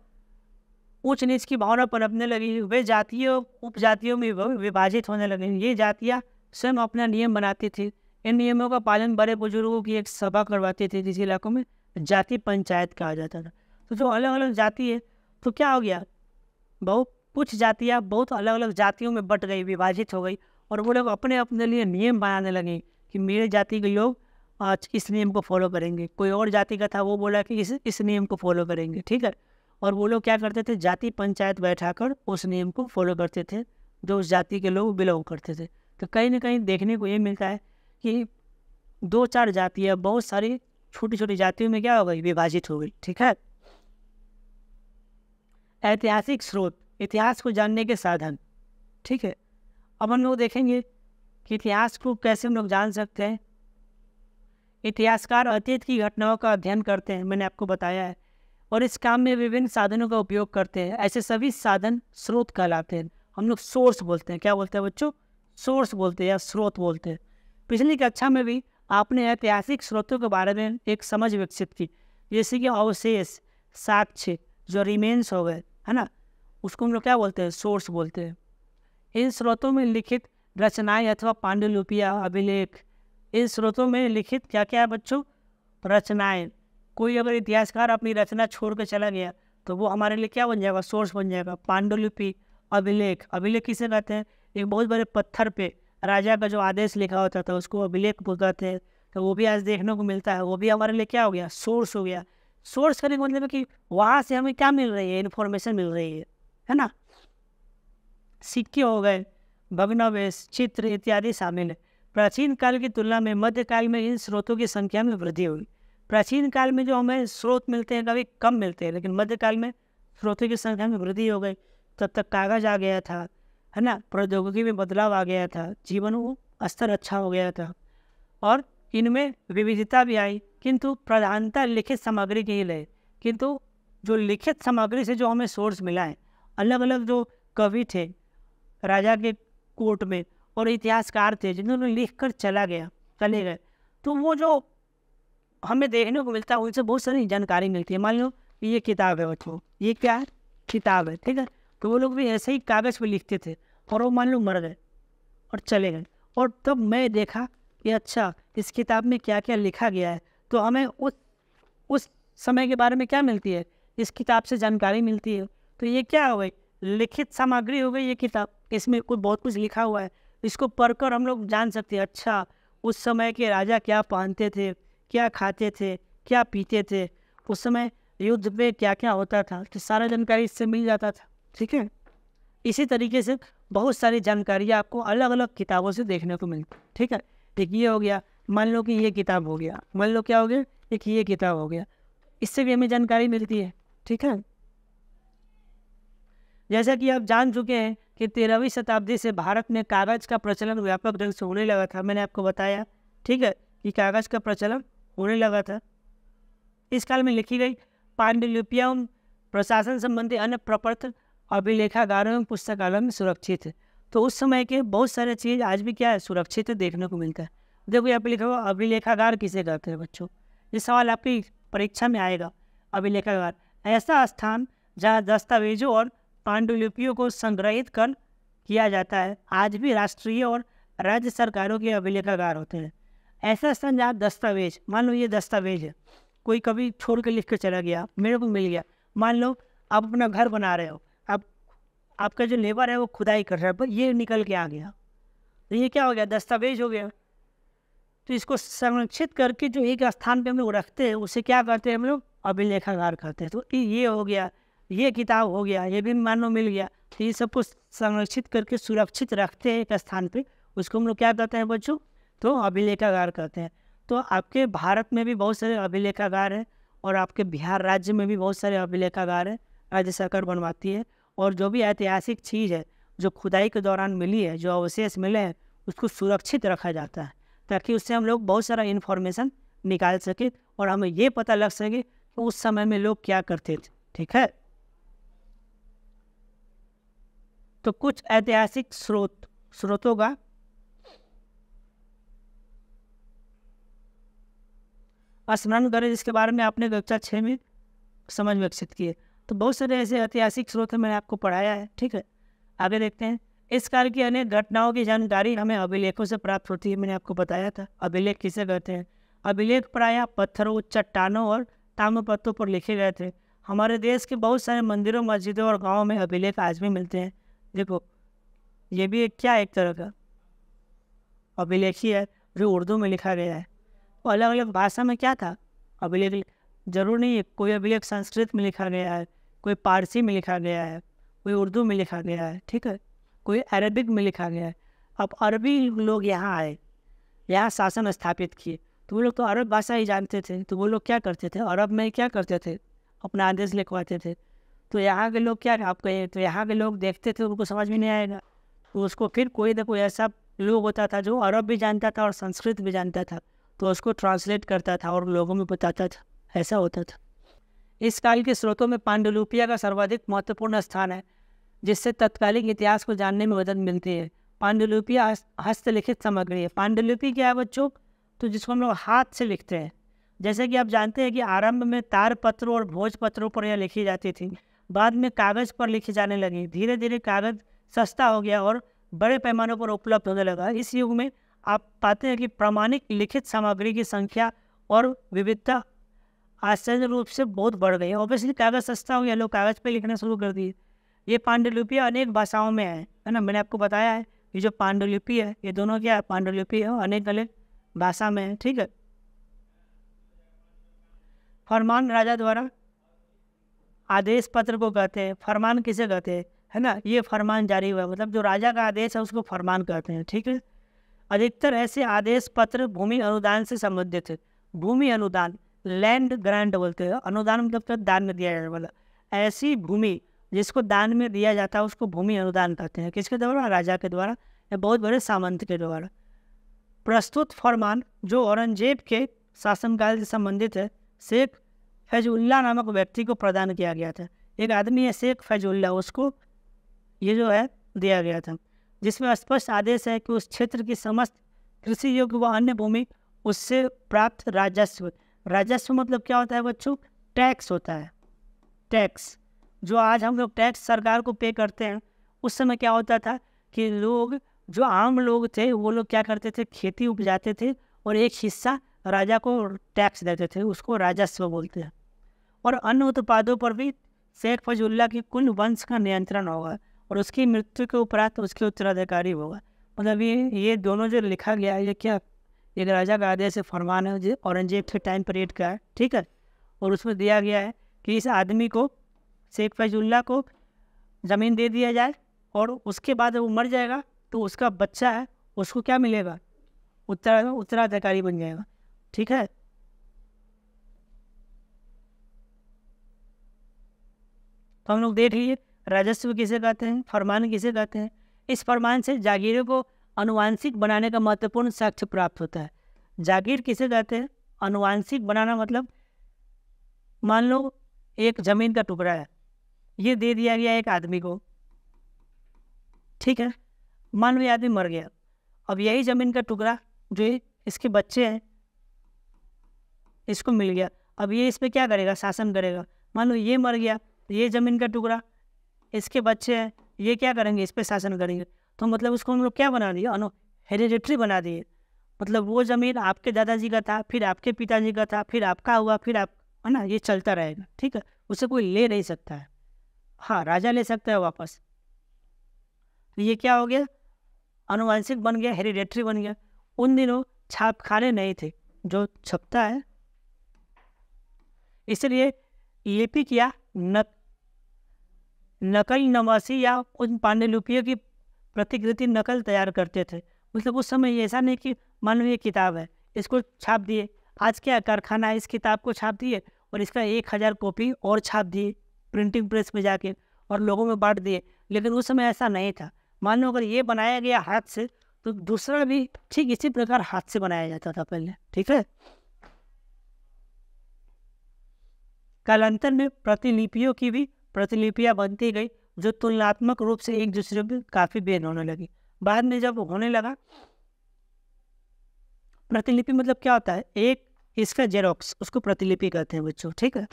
ऊंच नीच की भावना पनपने लगी। वे जातियों उपजातियों में विभाजित होने लगे। ये जातियाँ स्वयं अपना नियम बनाती थी। इन नियमों का पालन बड़े बुजुर्गों की एक सभा करवाती थी, जिस इलाकों में जाति पंचायत कहा जाता था। तो जो अलग अलग जाति है, तो क्या हो गया, बहुत कुछ जातियाँ बहुत अलग अलग जातियों में बट गई, विभाजित हो गई, और वो लोग अपने अपने लिए नियम बनाने लगे कि मेरे जाति के लोग आज इस नियम को फॉलो करेंगे। कोई और जाति का था, वो बोला कि इस नियम को फॉलो करेंगे, ठीक है। और वो लोग क्या करते थे, जाति पंचायत बैठाकर उस नियम को फॉलो करते थे, जो उस जाति के लोग बिलोंग करते थे। तो कहीं ना कहीं देखने को ये मिलता है कि 2-4 जातियाँ बहुत सारी छोटी छोटी जातियों में क्या हो गई, विभाजित हो गई, ठीक है। ऐतिहासिक स्रोत, इतिहास को जानने के साधन, ठीक है। अब हम लोग देखेंगे कि इतिहास को कैसे हम लोग जान सकते हैं। इतिहासकार अतीत की घटनाओं का अध्ययन करते हैं, मैंने आपको बताया है, और इस काम में विभिन्न साधनों का उपयोग करते हैं। ऐसे सभी साधन स्रोत कहलाते हैं। हम लोग सोर्स बोलते हैं। क्या बोलते हैं बच्चों, सोर्स बोलते हैं या स्रोत बोलते हैं। पिछली कक्षा में भी आपने ऐतिहासिक स्रोतों के बारे में एक समझ विकसित की, जैसे कि अवशेष, साक्ष्य, जो रिमेन्स हो गए, है ना, उसको हम लोग क्या बोलते हैं, सोर्स बोलते हैं। इन स्रोतों में लिखित रचनाएं अथवा पांडुलिपियाँ, अभिलेख, इन स्रोतों में लिखित क्या क्या है बच्चों, रचनाएं। कोई अगर इतिहासकार अपनी रचना छोड़ कर चला गया, तो वो हमारे लिए क्या बन जाएगा, सोर्स बन जाएगा। पांडुलिपि, अभिलेख, अभिलेख किसे कहते हैं, एक बहुत बड़े पत्थर पे राजा का जो आदेश लिखा होता था, उसको अभिलेख बोलते थे। तो वो भी आज देखने को मिलता है, वो भी हमारे लिए क्या हो गया, सोर्स हो गया। सोर्स करने का मतलब है कि वहाँ से हमें क्या मिल रही है, इन्फॉर्मेशन मिल रही है ना। सिक्के हो गए, भग्नावशेष, चित्र इत्यादि शामिल है। प्राचीन काल की तुलना में मध्यकाल में इन स्रोतों की संख्या में वृद्धि हुई। प्राचीन काल में जो हमें स्रोत मिलते हैं कभी कम मिलते हैं, लेकिन मध्यकाल में स्रोतों की संख्या में वृद्धि हो गई। तब तक कागज आ गया था, है ना, प्रौद्योगिकी में बदलाव आ गया था, जीवन वो स्तर अच्छा हो गया था, और इनमें विविधता भी आई, किंतु प्रधानता लिखित सामग्री की ही रहे। किंतु जो लिखित सामग्री से जो हमें सोर्स मिला है, अलग अलग जो कवि थे राजा के कोर्ट में, और इतिहासकार थे जिन्होंने लिख कर चले गए, तो वो जो हमें देखने को मिलता है, उनसे बहुत सारी जानकारी मिलती है। मान लो ये किताब है बच्चों, ये क्या है, किताब है, ठीक है। तो वो लोग भी ऐसे ही कागज़ पे लिखते थे, और वो मान लो मर गए और चले गए, और तब मैं देखा कि अच्छा इस किताब में क्या क्या लिखा गया है, तो हमें उस समय के बारे में क्या मिलती है, इस किताब से जानकारी मिलती है। तो ये क्या हो गई, लिखित सामग्री हो गई ये किताब, इसमें कोई बहुत कुछ लिखा हुआ है, इसको पढ़कर हम लोग जान सकते हैं अच्छा उस समय के राजा क्या पहनते थे, क्या खाते थे, क्या पीते थे, उस समय युद्ध में क्या क्या होता था, तो सारा जानकारी इससे मिल जाता था, ठीक है। इसी तरीके से बहुत सारी जानकारियाँ आपको अलग अलग किताबों से देखने को मिलती, ठीक है। एक ये हो गया, मान लो कि ये किताब हो गया, मान लो क्या हो गया, एक ये किताब हो गया, इससे भी हमें जानकारी मिलती है, ठीक है। जैसा कि आप जान चुके हैं कि 13वीं शताब्दी से भारत में कागज़ का प्रचलन व्यापक ढंग से होने लगा था। मैंने आपको बताया, ठीक है, कि कागज़ का प्रचलन होने लगा था। इस काल में लिखी गई पांडुलिपियाँ प्रशासन संबंधी अन्य प्रपत्र अभिलेखागारों एवं पुस्तकालयों में सुरक्षित है। तो उस समय के बहुत सारे चीज़ आज भी क्या है, सुरक्षित है, देखने को मिलता है। देखो यहाँ पे लिखा हुआ अभिलेखागार किसे कहते हैं बच्चों, ये सवाल आपकी परीक्षा में आएगा। अभिलेखागार ऐसा स्थान जहाँ दस्तावेजों और पांडुलिपियों को संग्रहित कर किया जाता है। आज भी राष्ट्रीय और राज्य सरकारों के अभिलेखागार होते हैं। ऐसा स्थान जहाँ दस्तावेज, मान लो ये दस्तावेज है, कोई कभी छोड़ के लिख कर चला गया, मेरे को मिल गया। मान लो आप अपना घर बना रहे हो, अब आपका जो लेबर है वो खुदाई कर रहा है, पर ये निकल के आ गया, तो ये क्या हो गया, दस्तावेज हो गया। तो इसको संरक्षित करके जो एक स्थान पे हम लोग रखते हैं उसे क्या करते हैं हम लोग अभिलेखागार कहते हैं। तो ये हो गया, ये किताब हो गया, ये भी मान लो मिल गया, तो ये सबको संरक्षित करके सुरक्षित रखते हैं एक स्थान पे, उसको हम लोग क्या कहते हैं बच्चों, तो अभिलेखागार कहते हैं। तो आपके भारत में भी बहुत सारे अभिलेखागार हैं और आपके बिहार राज्य में भी बहुत सारे अभिलेखागार हैं, राज्य सरकार बनवाती है। और जो भी ऐतिहासिक चीज़ है जो खुदाई के दौरान मिली है, जो अवशेष मिले हैं, उसको सुरक्षित रखा जाता है ताकि उससे हम लोग बहुत सारा इन्फॉर्मेशन निकाल सके और हमें ये पता लग सके कि उस समय में लोग क्या करते थे। ठीक है, तो कुछ ऐतिहासिक स्रोतों का स्मरण करें जिसके बारे में आपने कक्षा 6 में समझ विकसित की है। तो बहुत सारे ऐसे ऐतिहासिक स्रोत मैंने आपको पढ़ाया है। ठीक है, आगे देखते हैं। इस काल की अनेक घटनाओं की जानकारी हमें अभिलेखों से प्राप्त होती है। मैंने आपको बताया था अभिलेख किसे कहते हैं। अभिलेख प्रायः पत्थरों, चट्टानों और ताम्रपत्रों पर लिखे गए थे। हमारे देश के बहुत सारे मंदिरों, मस्जिदों और गाँवों में अभिलेख आज भी मिलते हैं। देखो, ये भी एक तरह का अभिलेख ही है जो उर्दू में लिखा गया है। तो अलग अलग भाषा में क्या था अभिलेख, जरूर नहीं है कोई अभिलेख संस्कृत में लिखा गया है, कोई पारसी में लिखा गया है, कोई उर्दू में लिखा गया है। ठीक है, कोई अरबिक में लिखा गया है। अब अरबी लोग यहाँ आए, यहाँ शासन स्थापित किए, तो वो लोग तो अरब भाषा ही जानते थे। तो वो लोग क्या करते थे, अरब में क्या करते थे, अपना आदेश लिखवाते थे। तो यहाँ के लोग क्या आप कहें, तो यहाँ के लोग देखते थे, उनको समझ में नहीं आएगा, तो उसको फिर कोई ना कोई ऐसा लोग होता था जो अरब भी जानता था और संस्कृत भी जानता था, तो उसको ट्रांसलेट करता था और लोगों में बताता था। ऐसा होता था। इस काल के स्रोतों में पांडुलिपियाँ का सर्वाधिक महत्वपूर्ण स्थान है, जिससे तत्कालीन इतिहास को जानने में मदद मिलती है। पांडुलिपियाँ हस्तलिखित सामग्री है। पांडुलिपि क्या है बच्चों, तो जिसको हम लोग हाथ से लिखते हैं। जैसे कि आप जानते हैं कि आरंभ में तार पत्रों और भोजपत्रों पर यह लिखी जाती थी, बाद में कागज़ पर लिखी जाने लगी। धीरे धीरे कागज़ सस्ता हो गया और बड़े पैमानों पर उपलब्ध होने लगा। इस युग में आप पाते हैं कि प्रमाणिक लिखित सामग्री की संख्या और विविधता आश्चर्य रूप से बहुत बढ़ गई है। ऑब्वियसली कागज़ सस्ता हो गया, लोग कागज़ पे लिखना शुरू कर दिए। ये पांडुलिपियाँ अनेक भाषाओं में है ना, मैंने आपको बताया है। ये जो पांडुलिपि है, ये दोनों क्या है, पांडुलिपि है, अनेक अलग भाषा में है। ठीक है, फरमान राजा द्वारा आदेश पत्र को कहते हैं। फरमान किसे कहते हैं, है ना, ये फरमान जारी हुआ, मतलब जो राजा का आदेश है उसको फरमान कहते हैं। ठीक है, अधिकतर ऐसे आदेश पत्र भूमि अनुदान से संबंधित है। भूमि अनुदान, लैंड ग्रांट बोलते हैं। अनुदान मतलब तो दान में दिया जाने वाला। ऐसी भूमि जिसको दान में दिया जाता है उसको भूमि अनुदान कहते हैं। किसके द्वारा, राजा के द्वारा या बहुत बड़े सामंत के द्वारा। प्रस्तुत फरमान जो औरंगजेब के शासनकाल से संबंधित है, शेख फैजुल्ला नामक व्यक्ति को प्रदान किया गया था। एक आदमी है शेख फैजुल्ला, उसको ये जो है दिया गया था, जिसमें स्पष्ट आदेश है कि उस क्षेत्र की समस्त कृषि योग्य व अन्य भूमि उससे प्राप्त राजस्व। राजस्व मतलब क्या होता है बच्चों, टैक्स होता है। टैक्स जो आज हम लोग टैक्स सरकार को पे करते हैं, उस समय क्या होता था कि लोग, जो आम लोग थे, वो लोग क्या करते थे, खेती उपजाते थे और एक हिस्सा राजा को टैक्स देते थे, उसको राजस्व बोलते हैं। और अन्य उत्पादों पर भी शेख फैजुल्ला की कुल वंश का नियंत्रण होगा और उसकी मृत्यु के उपरांत उसके उत्तराधिकारी होगा। मतलब ये दोनों जो लिखा गया है, ये क्या, एक राजा का आदेश है, फरमान है जो औरंगजेब के टाइम पीरियड का है। ठीक है, और उसमें दिया गया है कि इस आदमी को, शेख फैजुल्ला को ज़मीन दे दिया जाए और उसके बाद वो मर जाएगा तो उसका बच्चा है उसको क्या मिलेगा, उत्तराधिकारी बन जाएगा। ठीक है, तो हम लोग देख लीजिए राजस्व किसे कहते हैं, फरमान किसे कहते हैं। इस फरमान से जागीरों को अनुवांशिक बनाने का महत्वपूर्ण साक्ष्य प्राप्त होता है। जागीर किसे कहते हैं, अनुवांशिक बनाना मतलब मान लो एक ज़मीन का टुकड़ा है, ये दे दिया गया एक आदमी को। ठीक है, मान लो ये आदमी मर गया, अब यही ज़मीन का टुकड़ा जो इसके बच्चे हैं इसको मिल गया। अब ये इस पर क्या करेगा, शासन करेगा। मान लो ये मर गया, ये ज़मीन का टुकड़ा, इसके बच्चे हैं, ये क्या करेंगे, इस पर शासन करेंगे। तो मतलब उसको हम लोग क्या बना दिए, हेरिडेटरी बना दिए। मतलब वो ज़मीन आपके दादाजी का था, फिर आपके पिताजी का था, फिर आपका हुआ, फिर आप, है ना, ये चलता रहेगा। ठीक है, उसे कोई ले नहीं सकता है। हाँ, राजा ले सकता है वापस। तो ये क्या हो गया, अनुवांशिक बन गया, हेरिडेटरी बन गया। उन दिनों छापखाने नहीं थे जो छपता है, इसलिए लिपिक या नकल नवासी या उन पांडुलिपियों की प्रतिकृति नकल तैयार करते थे। मतलब उस समय ऐसा नहीं कि मान लो ये किताब है, इसको छाप दिए, आज क्या कारखाना है, इस किताब को छाप दिए और इसका 1000 कॉपी और छाप दिए प्रिंटिंग प्रेस में जाके और लोगों में बांट दिए। लेकिन उस समय ऐसा नहीं था। मान लो अगर ये बनाया गया हाथ से तो दूसरा भी ठीक इसी प्रकार हाथ से बनाया जाता था पहले, ठीक है। कालांतर में प्रतिलिपियों की भी प्रतिलिपियां बनती गई जो तुलनात्मक रूप से एक दूसरे में काफी बेन होने लगी। बाद में जब होने लगा, प्रतिलिपि मतलब क्या होता है, एक इसका जेरोक्स, उसको प्रतिलिपि कहते हैं बच्चों, ठीक है।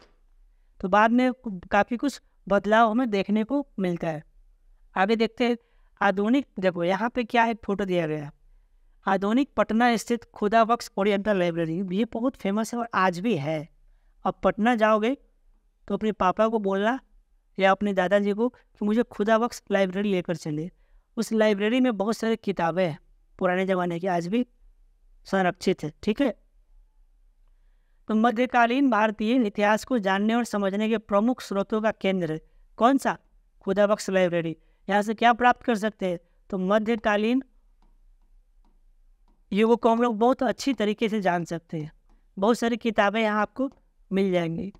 तो बाद में काफी कुछ बदलाव हमें देखने को मिलता है। आगे देखते हैं आधुनिक, देखो यहाँ पे क्या है, फोटो दिया गया है। आधुनिक पटना स्थित खुदा बख्श ओरिएंटल लाइब्रेरी, ये बहुत फेमस है और आज भी है। अब पटना जाओगे तो अपने पापा को बोलना या अपने दादाजी को कि मुझे खुदा बख्श लाइब्रेरी लेकर चले। उस लाइब्रेरी में बहुत सारी किताबें हैं पुराने ज़माने की, आज भी संरक्षित है, ठीक है। तो मध्यकालीन भारतीय इतिहास को जानने और समझने के प्रमुख स्रोतों का केंद्र है कौन सा, खुदा बख्श लाइब्रेरी। यहाँ से क्या प्राप्त कर सकते हैं, तो मध्यकालीन युगों को हम लोग बहुत अच्छी तरीके से जान सकते हैं। बहुत सारी किताबें यहाँ आपको मिल जाएंगी।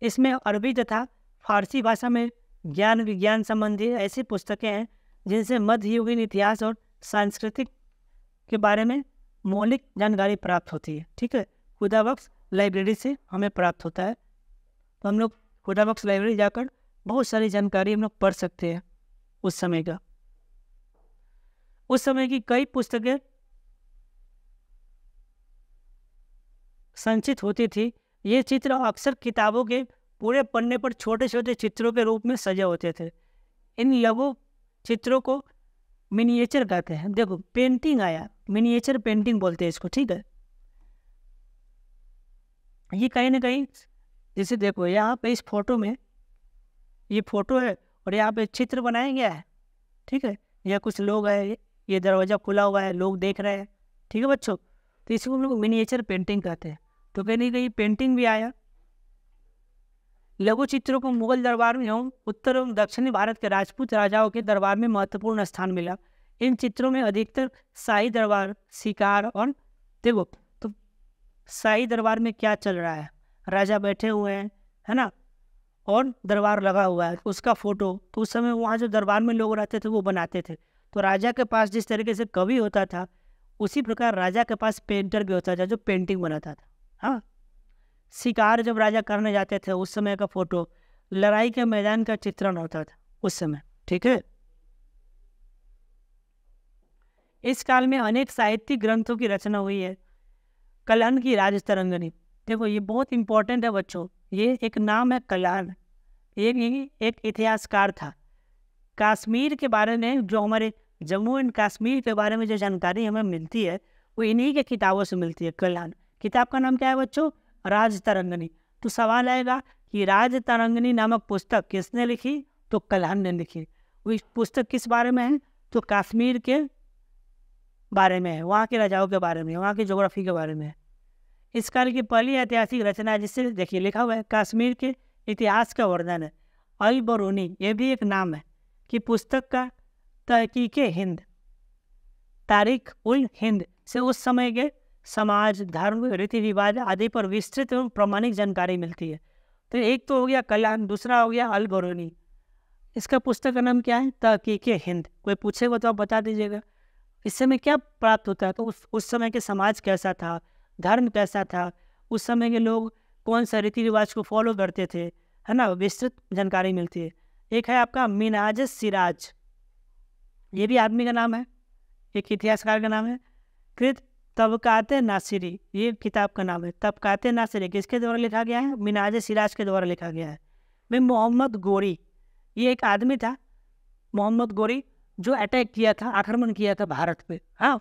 इसमें अरबी तथा फारसी भाषा में ज्ञान विज्ञान संबंधी ऐसी पुस्तकें हैं जिनसे मध्ययुगीन इतिहास और सांस्कृतिक के बारे में मौलिक जानकारी प्राप्त होती है, ठीक है। खुदा बख्श लाइब्रेरी से हमें प्राप्त होता है। तो हम लोग खुदा बख्श लाइब्रेरी जाकर बहुत सारी जानकारी हम लोग पढ़ सकते हैं उस समय का। उस समय की कई पुस्तकें संचित होती थी। ये चित्र अक्सर किताबों के पूरे पन्ने पर छोटे छोटे चित्रों के रूप में सजे होते थे। इन लघु चित्रों को मिनिएचर कहते हैं। देखो पेंटिंग आया, मिनिएचर पेंटिंग बोलते हैं इसको, ठीक है। ये कहीं ना कहीं, जैसे देखो यहाँ पे इस फोटो में, ये फोटो है और यहाँ पे चित्र बनाया गया है, ठीक है। यह कुछ लोग हैं, ये दरवाजा खुला हुआ है, लोग देख रहे हैं, ठीक है बच्चों। तो इसको हम लोग मिनिएचर पेंटिंग कहते हैं। तो कहीं ना कहीं पेंटिंग भी आया। लघु चित्रों को मुगल दरबार में एवं उत्तर एवं दक्षिणी भारत के राजपूत राजाओं के दरबार में महत्वपूर्ण स्थान मिला। इन चित्रों में अधिकतर शाही दरबार, शिकार और देखो तो शाही दरबार में क्या चल रहा है, राजा बैठे हुए हैं, है ना, और दरबार लगा हुआ है, उसका फोटो। तो उस समय वहाँ जो दरबार में लोग रहते थे वो बनाते थे। तो राजा के पास जिस तरीके से कवि होता था, उसी प्रकार राजा के पास पेंटर भी होता था जो पेंटिंग बनाता था। हाँ, शिकार जब राजा करने जाते थे उस समय का फोटो, लड़ाई के मैदान का चित्रण होता था उस समय, ठीक है। इस काल में अनेक साहित्यिक ग्रंथों की रचना हुई है। कलहन की राजतरंगिणी, देखो ये बहुत इंपॉर्टेंट है बच्चों। ये एक नाम है कलहन, एक इतिहासकार था। कश्मीर के बारे में, जो हमारे जम्मू एंड कश्मीर के बारे में जो जानकारी हमें मिलती है वो इन्हीं के किताबों से मिलती है। कलहन किताब का नाम क्या है बच्चों, राजतरंगिणी। तो सवाल आएगा कि राजतरंगिणी नामक पुस्तक किसने लिखी, तो कलहन ने लिखी। वो पुस्तक किस बारे में है, तो कश्मीर के बारे में है, वहाँ के राजाओं के बारे में, वहाँ की ज्योग्राफी के बारे में है। इस काल की पहली ऐतिहासिक रचना है जिससे देखिए लिखा हुआ है कश्मीर के इतिहास का वर्णन है। अल बरूनी, ये भी एक नाम है कि पुस्तक का तहकीके हिंद, तारीख उल हिंद से उस समय के समाज, धर्म, रीति रिवाज आदि पर विस्तृत एवं प्रमाणिक जानकारी मिलती है। तो एक तो हो गया कलहन, दूसरा हो गया अल बरूनी। इसका पुस्तक का नाम क्या है, तहकीके हिंद। कोई पूछेगा तो आप बता दीजिएगा। इस समय क्या प्राप्त होता है, तो उस समय के समाज कैसा था, धर्म कैसा था, उस समय के लोग कौन सा रीति रिवाज को फॉलो करते थे, है ना, विस्तृत जानकारी मिलती है। एक है आपका मिनाज सिराज, ये भी आदमी का नाम है, एक इतिहासकार का नाम है। कृत तबकाते नासिरी, ये किताब का नाम है। तबकाते नासिरी किसके द्वारा लिखा गया है, मिनाज सिराज के द्वारा लिखा गया है। मैं मोहम्मद गोरी, ये एक आदमी था मोहम्मद गोरी जो अटैक किया था, आक्रमण किया था भारत पे, हाँ,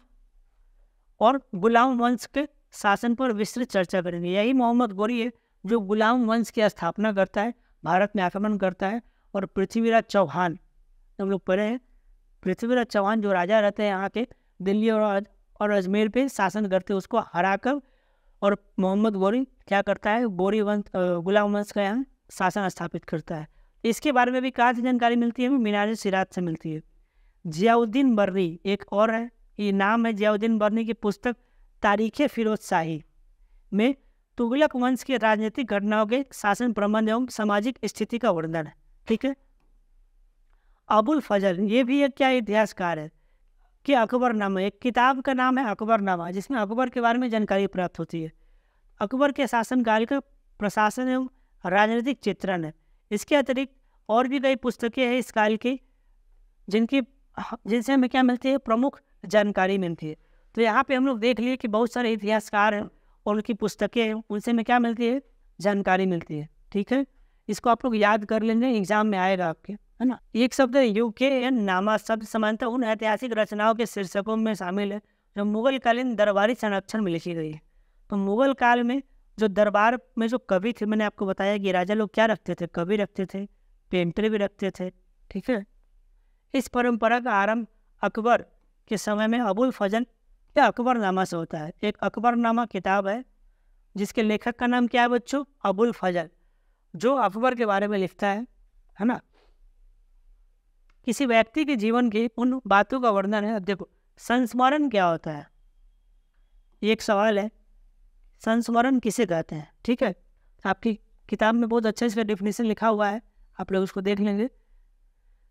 और गुलाम वंश के शासन पर विस्तृत चर्चा करेंगे। यही मोहम्मद गोरी है जो गुलाम वंश की स्थापना करता है, भारत में आक्रमण करता है। और पृथ्वीराज चौहान, हम लोग पढ़े हैं, पृथ्वीराज चौहान जो राजा रहते हैं यहाँ के, दिल्ली और अजमेर पे शासन करते हैं, उसको हराकर और मोहम्मद गौरी क्या करता है, गौरी वंश गुलाम वंश का यहाँ शासन स्थापित करता है। इसके बारे में भी कहाँ से जानकारी मिलती है, हमें मीनार सिराज से मिलती है। जियाउद्दीन बर्री एक और है, ये नाम है जियाउद्दीन बर्री की पुस्तक तारीख़ फिरोज शाही में तुगलक वंश के राजनीतिक घटनाओं के शासन प्रबंध एवं सामाजिक स्थिति का वर्णन है। ठीक है। अबुल फजल ये भी एक क्या इतिहासकार है कि अकबरनामा, एक किताब का नाम है अकबरनामा, जिसमें अकबर के बारे में जानकारी प्राप्त होती है। अकबर के शासनकाल का प्रशासन एवं राजनीतिक चित्रण है। इसके अतिरिक्त और भी कई पुस्तकें हैं इस काल की जिनसे हमें क्या मिलती है, प्रमुख जानकारी मिलती है। तो यहाँ पे हम लोग देख लिए कि बहुत सारे इतिहासकार हैं और उनकी पुस्तकें हैं, उनसे हमें क्या मिलती है, जानकारी मिलती है। ठीक है, इसको आप लोग याद कर लेंगे, एग्जाम में आएगा आपके, है ना। एक शब्द है यूके नामा शब्द समानता उन ऐतिहासिक रचनाओं के शीर्षकों में शामिल है जो मुगल कालीन दरबारी संरक्षण में लिखी गई है। तो मुगल काल में जो दरबार में जो कवि थे, मैंने आपको बताया कि राजा लोग क्या रखते थे, कवि रखते थे, पेंटर भी रखते थे। ठीक है, इस परंपरा का आरंभ अकबर के समय में अबुल फजल या अकबरनामा से होता है। एक अकबरनामा किताब है जिसके लेखक का नाम क्या है बच्चों, अबुल फजल, जो अकबर के बारे में लिखता है ना। किसी व्यक्ति के जीवन की उन बातों का वर्णन है। अब देखो संस्मरण क्या होता है, ये एक सवाल है, संस्मरण किसे कहते हैं। ठीक है, आपकी किताब में बहुत अच्छे से डेफिनेशन लिखा हुआ है, आप लोग उसको देख लेंगे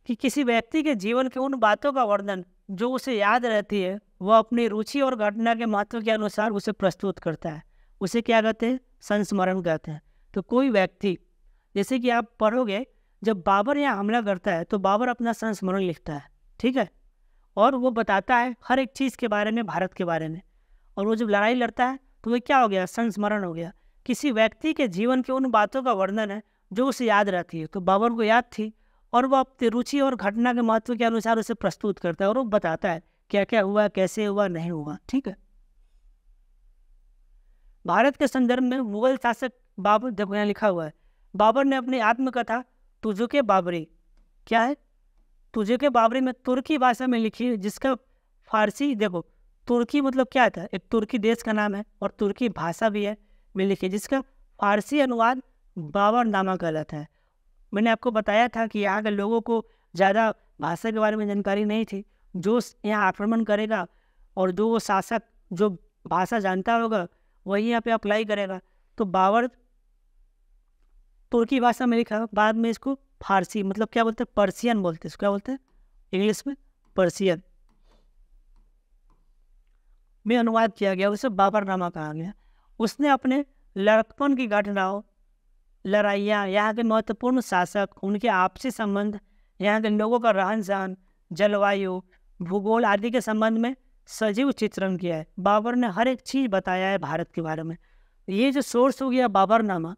कि किसी व्यक्ति के जीवन के उन बातों का वर्णन जो उसे याद रहती है, वह अपनी रुचि और घटना के महत्व के अनुसार उसे प्रस्तुत करता है, उसे क्या कहते हैं, संस्मरण कहते हैं। तो कोई व्यक्ति, जैसे कि आप पढ़ोगे, जब बाबर यहाँ हमला करता है तो बाबर अपना संस्मरण लिखता है। ठीक है, और वो बताता है हर एक चीज़ के बारे में, भारत के बारे में। और वो जब लड़ाई लड़ता है तो वो क्या हो गया, संस्मरण हो गया। किसी व्यक्ति के जीवन की उन बातों का वर्णन है जो उसे याद रहती है। तो बाबर को याद थी और वो अपनी रुचि और घटना के महत्व के अनुसार उसे प्रस्तुत करता है और वो बताता है क्या क्या हुआ, कैसे हुआ, नहीं हुआ। ठीक है, भारत के संदर्भ में मुगल शासक बाबर, देखो यहाँ लिखा हुआ है, बाबर ने अपनी आत्मकथा तुजुके बाबरी, क्या है, तुजुके बाबरी में तुर्की भाषा में लिखी है, जिसका फारसी, देखो तुर्की मतलब क्या था, एक तुर्की देश का नाम है और तुर्की भाषा भी है में लिखी, जिसका फारसी अनुवाद बाबरनामा कहलाता है। मैंने आपको बताया था कि यहाँ के लोगों को ज़्यादा भाषा के बारे में जानकारी नहीं थी। जो यहाँ आक्रमण करेगा और जो वो शासक जो भाषा जानता होगा वही यहाँ पे अप्लाई करेगा। तो बाबर तुर्की भाषा में लिखा, बाद में इसको फारसी मतलब क्या बोलते हैं, पर्शियन बोलते हैं, इसको क्या बोलते हैं इंग्लिश में, पर्शियन में अनुवाद किया गया, उसे बाबरनामा कहा गया। उसने अपने लड़कपन की घटनाओं, लड़ाइयाँ, यहाँ के महत्वपूर्ण शासक, उनके आपसी संबंध, यहाँ के लोगों का रहन सहन, जलवायु, भूगोल आदि के संबंध में सजीव चित्रण किया है। बाबर ने हर एक चीज़ बताया है भारत के बारे में। ये जो सोर्स हो गया बाबरनामा,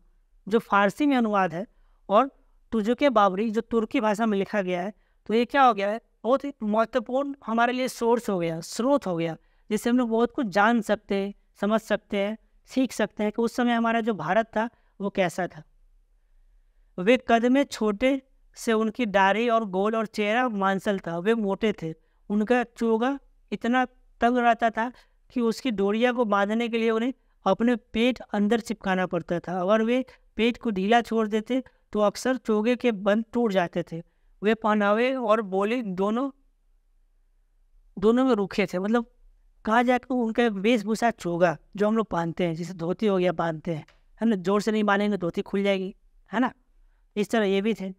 जो फारसी में अनुवाद है, और तुजुके बाबरी जो तुर्की भाषा में लिखा गया है, तो ये क्या हो गया है, बहुत ही महत्वपूर्ण हमारे लिए सोर्स हो गया, स्रोत हो गया, जिससे हम लोग बहुत कुछ जान सकते हैं, समझ सकते हैं, सीख सकते हैं कि उस समय हमारा जो भारत था वो कैसा था। वे कद में छोटे से उनकी दाढ़ी और गोल और चेहरा मांसल था, वे मोटे थे, उनका चोगा इतना तंग रहता था कि उसकी डोरिया को बांधने के लिए उन्हें अपने पेट अंदर चिपकाना पड़ता था। अगर वे पेट को ढीला छोड़ देते तो अक्सर चोगे के बंद टूट जाते थे। वे पहनावे और बोली दोनों में रूखे थे, मतलब कहा जाए तो उनका वेशभूषा चोगा जो हम लोग पहनते हैं, जैसे धोती हो गया बांधते हैं, है ना, जोर से नहीं बांधेंगे धोती खुल जाएगी, है ना, इस तरह ये भी थे।